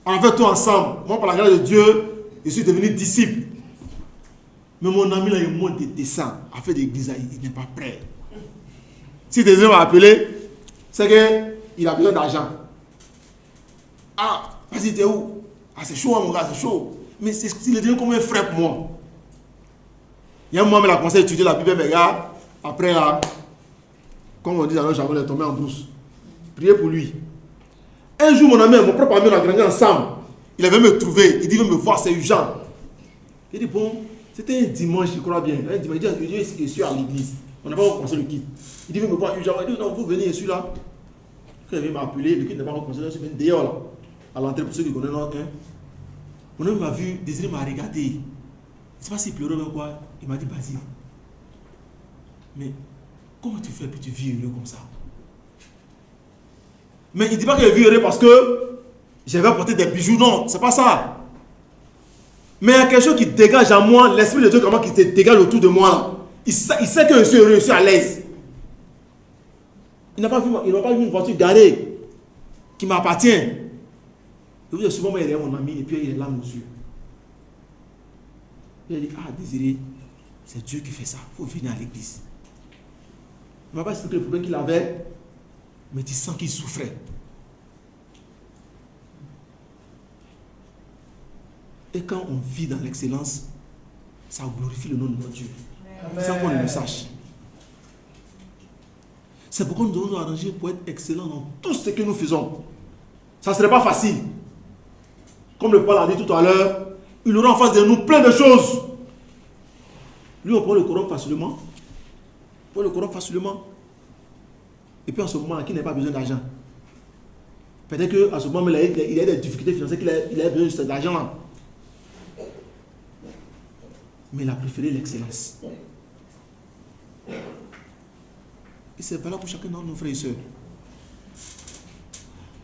On a fait tout ensemble. Moi, par la grâce de Dieu, je suis devenu disciple. Mais mon ami, là, il monte et descend. A fait des églises, il n'est pas prêt. Si Désiré m'a appelé, c'est qu'il a besoin d'argent. Ah, vas-y, t'es où? Ah, c'est chaud, mon gars, c'est chaud. Mais il est devenu comme un frère pour moi. Il y a un moment, il a commencé à étudier la Bible, mais gars, après là, comme on dit dans le jargon, il est tombé en brousse. Priez pour lui. Un jour, mon propre ami, on a grandi ensemble. Il avait me trouver, il dit, il veut me voir, c'est urgent. Il dit, bon, c'était un dimanche, je crois bien. Un dimanche, il dit, je suis à l'église. On n'a pas commencé le kit. Il dit, il veut me voir urgent. Il dit, non, vous venez, je suis là. Quand il m'a appelé, le kit n'a pas commencé, je suis venu dehors là. À l'entrée, pour ceux qui connaissent notre. Mon ami m'a vu, Désiré m'a regardé. Je ne sais pas s'il pleurait ou quoi. Il m'a dit, vas-y. Mais comment tu fais pour tu vis heureux comme ça? Mais il ne dit pas qu'il est heureux parce que j'avais apporté des bijoux. Non, c'est pas ça. Mais il y a quelque chose qui dégage en moi, l'esprit de Dieu comment qui se dégage autour de moi. Là. Il sait que je suis heureux, je suis à l'aise. Il n'a pas vu une voiture garée qui m'appartient. Je vous dis souvent, il est mon ami et puis il est là aux yeux. Il a dit, ah Désiré, c'est Dieu qui fait ça. Il faut venir à l'église. Il ne m'a pas expliqué le problème qu'il avait, mais tu sens qu'il souffrait. Et quand on vit dans l'excellence, ça glorifie le nom de notre Dieu. Amen. Sans qu'on ne le sache. C'est pourquoi nous devons nous arranger pour être excellents dans tout ce que nous faisons. Ça ne serait pas facile. Comme le Paul a dit tout à l'heure, il aura en face de nous plein de choses. Lui, on peut le corrompre facilement. On peut le corrompre facilement. Et puis en ce moment-là, qui n'a pas besoin d'argent. Peut-être qu'à ce moment-là, il a des difficultés financières, qu'il a besoin d'argent-là. Mais il a préféré l'excellence. Et c'est valable pour chacun de nos frères et sœurs.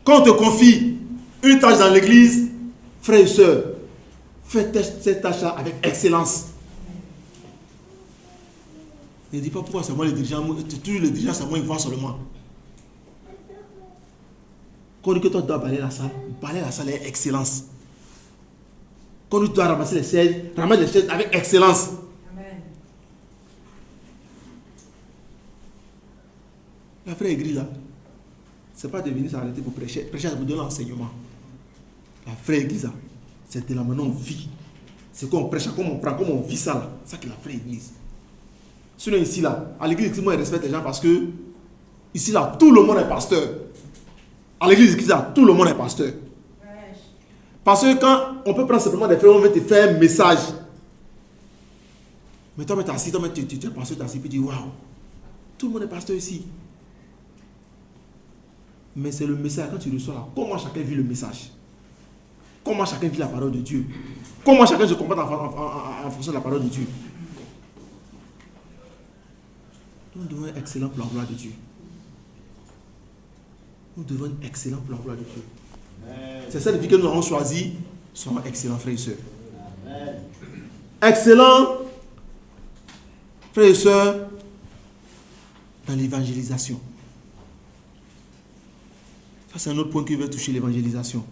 Quand on te confie une tâche dans l'église, frères et sœurs, faites cette tâche-là avec excellence. Ne dis pas pourquoi c'est moi le dirigeant, c'est toujours le dirigeant, c'est moi, il voit seulement. Quand on dit que toi tu dois balayer la salle avec excellence. Quand tu dois ramasser les chaises, ramasse les chaises avec excellence. Amen. La frère église là, c'est pas de venir s'arrêter pour prêcher. Prêcher, c'est pour donner l'enseignement. La vraie église, c'est de la manière on vit. C'est qu'on prêche, comme on prend, comme on vit ça là. C'est ça qu'il a fait l'église. Sinon ici là, à l'église, moi je respecte les gens parce que ici là, tout le monde est pasteur. À l'église, ici là, tout le monde est pasteur. Parce que quand on peut prendre simplement des frères, on veut te faire un message. Mais toi, tu es assis, tu es pasteur, tu es assis, puis tu dis waouh, tout le monde est pasteur ici. Mais c'est le message, quand tu reçois là, comment chacun vit le message. Comment chacun vit la parole de Dieu. Comment chacun se comporte en fonction de la parole de Dieu. Nous devons être excellents pour la gloire de Dieu. Nous devons être excellents pour la gloire de Dieu. C'est cette vie que nous avons choisie. Soyons excellents, frères et sœurs. Excellents, frères et sœurs, dans l'évangélisation. Ça, c'est un autre point qui veut toucher l'évangélisation.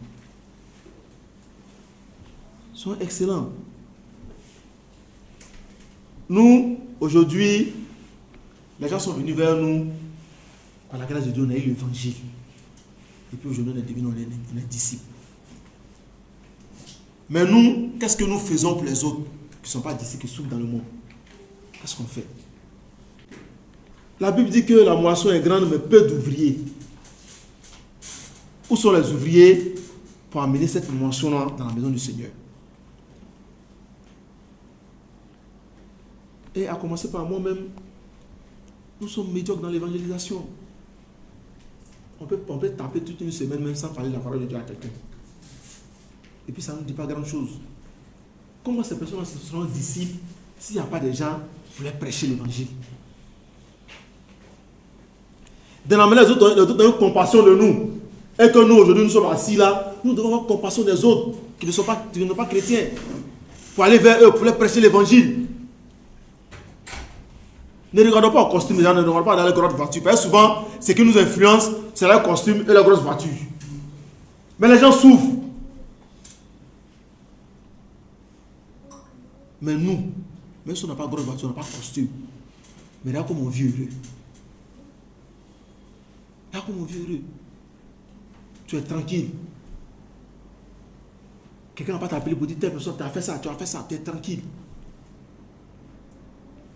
Soyons excellents. Nous, aujourd'hui, les gens sont venus vers nous. Par la grâce de Dieu, on a eu l'évangile. Et puis aujourd'hui, on est devenus on est disciples. Mais nous, qu'est-ce que nous faisons pour les autres qui ne sont pas disciples, qui souffrent dans le monde? Qu'est-ce qu'on fait? La Bible dit que la moisson est grande, mais peu d'ouvriers. Où sont les ouvriers pour amener cette moisson-là dans la maison du Seigneur? Et à commencer par moi-même, nous sommes médiocres dans l'évangélisation. On peut taper toute une semaine même sans parler de la parole de Dieu à quelqu'un. Et puis ça ne nous dit pas grand-chose. Comment ces personnes seront disciples s'il n'y a pas de gens pour les prêcher l'évangile? De la manière, les autres ont compassion de nous. Et que nous, aujourd'hui, nous sommes assis là, nous devons avoir compassion des autres qui ne sont pas chrétiens. Pour aller vers eux, pour les prêcher l'évangile. Ne regardons pas au costume, les gens ne regardent pas dans les grosses voitures. Parce que souvent, ce qui nous influence, c'est le costume et la grosse voiture. Mais les gens souffrent. Mais nous, même si on n'a pas de grosse voiture, on n'a pas de costume. Mais là, comme on vit heureux. Là, comme on vit heureux. Tu es tranquille. Quelqu'un n'a pas t'appeler pour dire telle personne, tu as fait ça, tu es tranquille.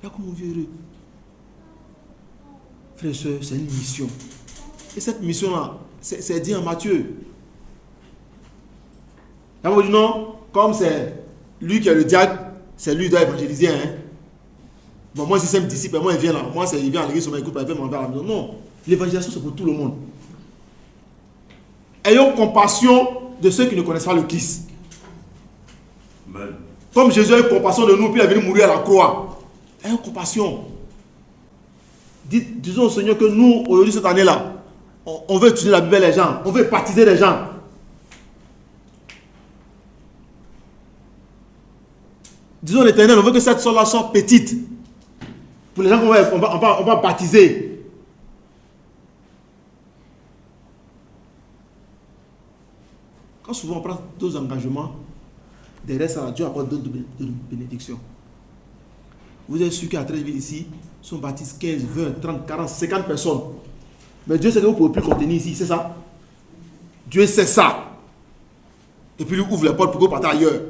Là, comme on vit heureux. Frères et sœurs, c'est une mission. Et cette mission-là, c'est dit en Matthieu. Là, on dit non, comme c'est lui qui est le diacre, c'est lui qui doit évangéliser. Hein? Bon, moi, si c'est un disciple, moi, il vient là. Moi, il vient à l'église, il écoute, il vient m'enlever à la maison. Non, l'évangélisation, c'est pour tout le monde. Ayons compassion de ceux qui ne connaissent pas le Christ. Amen. Comme Jésus a eu compassion de nous, puis il est venu mourir à la croix. Ayons compassion. Disons au Seigneur que nous, aujourd'hui, cette année-là, on veut étudier la Bible les gens. On veut baptiser les gens. Disons l'Éternel, on veut que cette soeur-là soit petite. Pour les gens qu'on va baptiser. Quand souvent on prend deux engagements, derrière ça, Dieu apporte d'autres bénédictions. Vous êtes sûr qu'à Tréville ici, sont baptisés 15, 20, 30, 40, 50 personnes. Mais Dieu sait que vous ne pouvez plus contenir ici, c'est ça? Dieu sait ça. Et puis il ouvre les portes pour que vous partez ailleurs.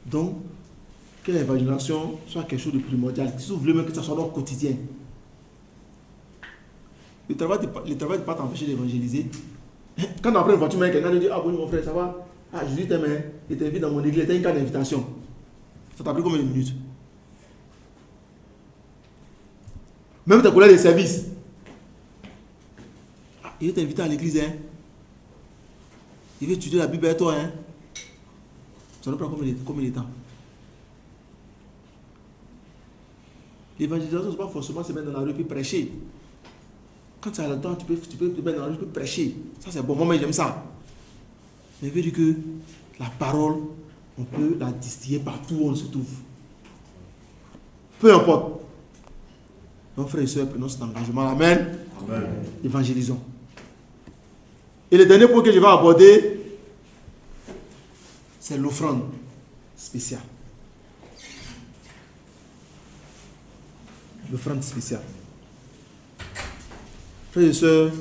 Donc, que l'évangélisation soit quelque chose de primordial. Si vous voulez même que ça soit dans le quotidien. Le travail ne pas t'empêcher d'évangéliser. Quand on prend une voiture, quelqu'un dit, ah bon mon frère, ça va? Ah, Jésus t'aime, il t'invite dans mon église, t'as une carte d'invitation. Ça t'a pris combien de minutes? Même tes collègues de service. Ah, il est invité à l'église, hein? Il veut étudier la Bible avec toi, hein? Ça ne prend combien de temps? L'évangélisation, ce n'est pas forcément se mettre dans la rue et prêcher. Quand tu as le temps, tu peux te mettre dans la rue et prêcher. Ça, c'est bon. Moi, j'aime ça. Mais il veut dire que la parole, on peut la distiller partout où on se trouve. Peu importe. Donc, frères et sœurs, prenons cet engagement. Amen. Amen. Évangélisons. Et le dernier point que je vais aborder, c'est l'offrande spéciale. L'offrande spéciale. Frères et sœurs,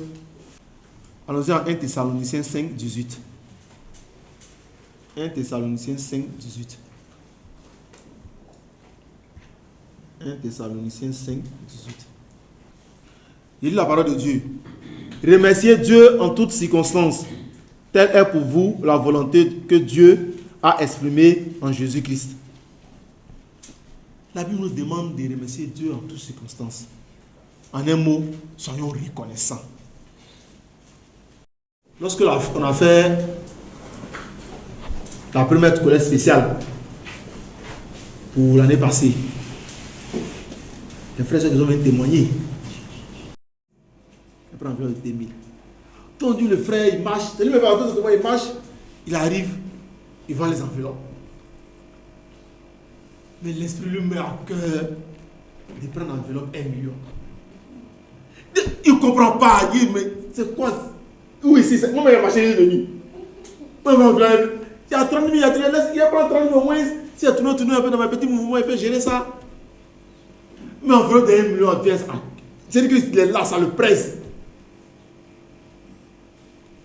allons-y en 1 Thessaloniciens 5, 18. 1 Thessaloniciens 5, 18. 1 Thessaloniciens 5, 18. Il lit la parole de Dieu. Remerciez Dieu en toutes circonstances. Telle est pour vous la volonté que Dieu a exprimée en Jésus-Christ. La Bible nous demande de remercier Dieu en toutes circonstances. En un mot, soyons reconnaissants. Lorsque on a fait la première collecte spéciale pour l'année passée, les frères nous ont même témoigné. Il prend environ 2000. Tendu le frère, il marche. C'est lui-même, il marche, il arrive, il vend les enveloppes. Mais l'esprit lui met à cœur de prendre l'enveloppe 1 million. Il ne comprend pas. Il dit, mais c'est quoi? Oui, c'est ça. Moi, il a marché, il est venu. Il y a 30 000, il y a pas 30 000 au moins. S'il a tourné un peu dans ma petit mouvement, il peut gérer ça. Mais enveloppe de 1 million en pièces, c'est-à-dire qu'il est là, ça le presse.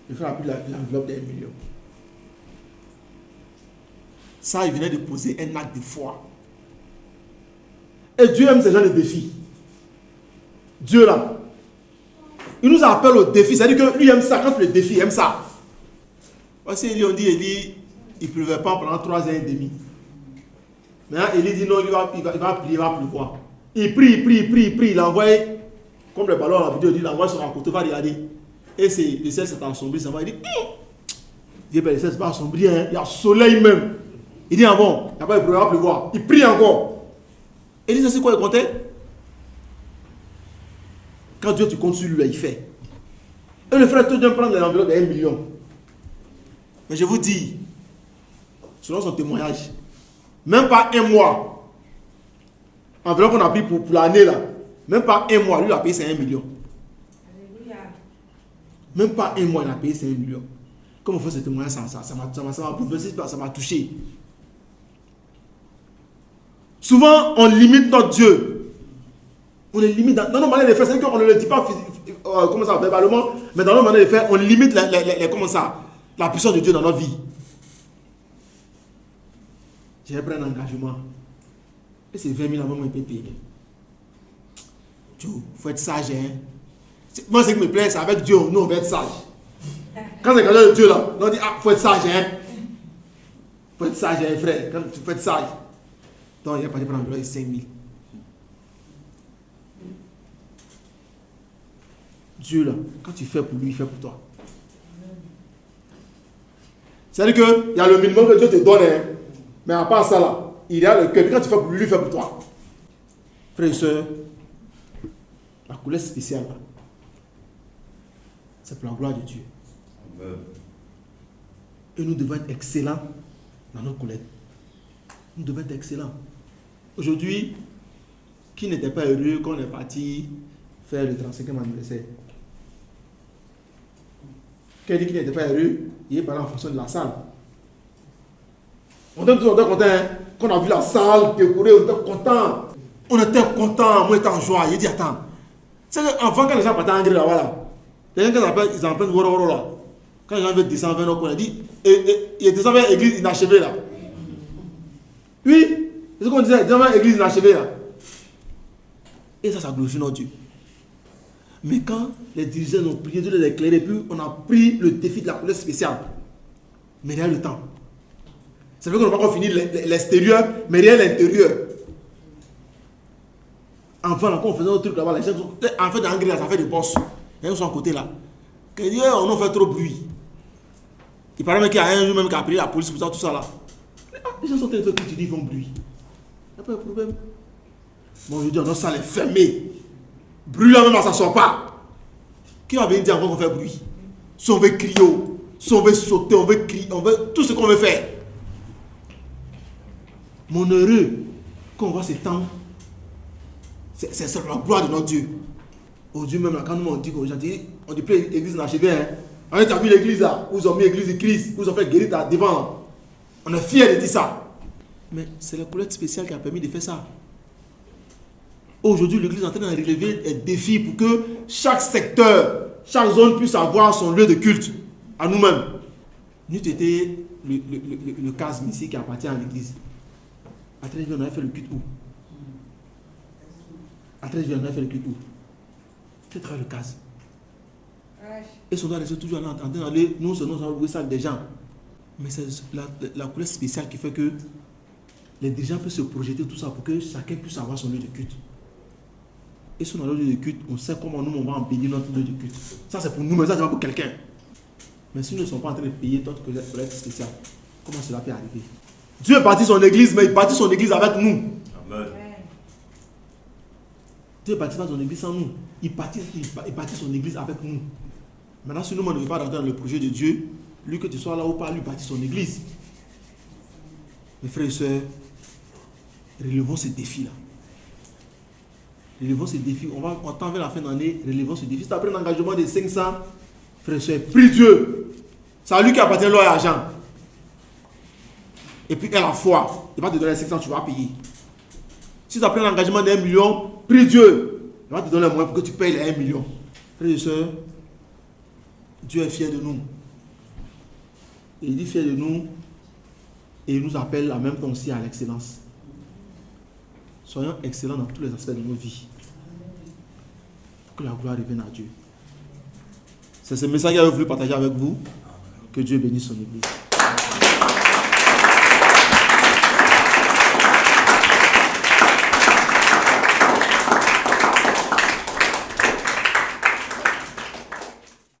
Il fait l'enveloppe de 1 million. Ça, il venait de poser un acte de foi. Et Dieu aime ces gens de défis. Dieu là, il nous appelle au défi. C'est-à-dire que lui aime ça. Quand le défi, il aime ça. Parce qu'Élie, on dit, Élie, il ne pleuvait pas pendant 3 ans et demi. Maintenant, Élie dit non, il va prier, il va pleuvoir. Il prie, il envoie, comme le ballon à la vidéo, il envoie sur un côté, va regarder. Et le ciel s'est assombri, ça va, il dit, Dieu, le ciel s'est pas assombri, hein, il y a soleil même. Il dit, ah bon, il n'y a pas de problème, il va pleuvoir. Il prie encore. Élie, ça c'est quoi il comptait? Quand Dieu te compte sur lui, il fait. Et le frère, tout vient prendre l'enveloppe de 1 million. Mais je vous dis, selon son témoignage, même pas 1 mois, enveloppe qu'on a pris pour l'année là, même pas 1 mois, lui il a payé 5 millions. Même pas 1 mois, il a payé 5 millions. Comme on fait ce témoignage, ça m'a bouleversé, ça m'a touché. Souvent, on limite notre Dieu. On les limite dans nos manières de faire. C'est qu'on ne le dit pas comment ça, verbalement, mais dans nos manières de faire, on limite comment ça, la puissance de Dieu dans notre vie. J'ai pris un engagement. Et c'est 20 000 avant moi, il peut payer. Dieu, il faut être sage. Hein? Moi, ce qui me plaît, c'est avec Dieu, nous, on va être sage. Quand c'est quelqu'un de Dieu, là, on dit, ah, il faut être sage. Hein? Il faut être sage, hein, frère. Il faut être sage. Donc, il n'y a pas de prendre 5 000. Dieu, là, quand tu fais pour lui, il fait pour toi. C'est-à-dire qu'il y a le minimum que Dieu te donne, hein, mais à part ça, là, il y a le cœur. Quand tu fais pour lui, il fait pour toi. Frères et sœurs, la couleur spéciale, là, c'est pour la gloire de Dieu. Amen. Et nous devons être excellents dans notre collecte. Nous devons être excellents. Aujourd'hui, qui n'était pas heureux quand on est parti faire le 35e anniversaire? Quelqu'un qui n'était pas heureux, il est parlé en fonction de la salle. On était contents, hein? Quand on a vu la salle décorée, on était contents. On était contents, moi j'étais en joie. Il dit attends, c'est qu'avant quand les gens partaient en gré là-bas, là, les gens ils en prennent woro là. Quand les gens veulent descendre vers nos coins, il descend vers l'église inachevée là. Oui, c'est ce qu'on disait, il descend vers l'église inachevée là. Et ça glorifie notre Dieu. Mais quand les dirigeants ont prié, Dieu les a éclairés, puis on a pris le défi de la couleur spéciale. Mais il y a le temps. C'est vrai qu'on n'a pas encore fini l'extérieur, mais il y a l'intérieur. Enfin, là, quand on faisait notre truc là-bas, les gens, en fait, d'engrais, ça fait des bosses. Les gens sont à côté là. Quand ils disent, on a fait trop de bruit. Il paraît même qu'il y a un jour même qui a appelé la police pour ça, tout ça là. Les gens sont tellement que tu dis, ils font bruit. Il n'y a pas de problème. Bon, aujourd'hui, notre salle est fermée. Bruit là même, ça ne sort pas. Qui va venir dire encore qu'on fait bruit? Si on veut crier, si on veut sauter, on veut crier, on veut tout ce qu'on veut faire. Mon heureux, quand on voit ces temps, c'est la gloire de notre Dieu. Aujourd'hui même, là, quand nous on dit qu'on dit plus l'église inachevée, hein. On a vu l'église là, où ils ont mis l'église de Christ, où ils ont fait guérir devant. Là. On est fiers de dire ça. Mais c'est la collecte spéciale qui a permis de faire ça. Aujourd'hui, l'église est en train de relever des défis pour que chaque secteur, chaque zone puisse avoir son lieu de culte à nous-mêmes. Nous, été le casme ici qui appartient à l'église. À Trévis, on avait fait le culte où? À Trévis, on avait fait le culte où? Tu travailles le casme. Et son doit rester toujours en train d'aller, nous, nous avons loué ça des gens. Mais c'est la couleur spéciale qui fait que les dirigeants peuvent se projeter tout ça pour que chacun puisse avoir son lieu de culte. Et si on a le lieu de culte, on sait comment nous on va embellir notre lieu de culte. Ça c'est pour nous, mais ça c'est pas pour quelqu'un. Mais si nous ne sommes pas en train de payer notre collecte spéciale, comment cela peut arriver? Dieu bâtit son église, mais il bâtit son église avec nous. Amen. Dieu bâtit pas son église sans nous. Il bâtit son église avec nous. Maintenant, si nous ne devons pas rentrer dans le projet de Dieu, lui que tu sois là ou pas, lui bâtit son église. Mes frères et sœurs, relevons ce défi-là. Relevons ce défi. On tend vers la fin d'année, relevons ce défi. Si tu as pris un engagement de 500, frère et sœur, prie Dieu. C'est à lui qui appartient l'or et l'argent. Et puis, à la foi, il va te donner 500, tu vas payer. Si tu as pris un engagement de 1 million, prie Dieu. Il va te donner les moyens pour que tu payes les 1 million. Frères et sœurs, Dieu est fier de nous. Et il dit fier de nous et il nous appelle en même temps aussi à l'excellence. Soyons excellents dans tous les aspects de nos vies. Pour que la gloire revienne à Dieu. C'est ce message que j'ai voulu partager avec vous. Que Dieu bénisse son Église.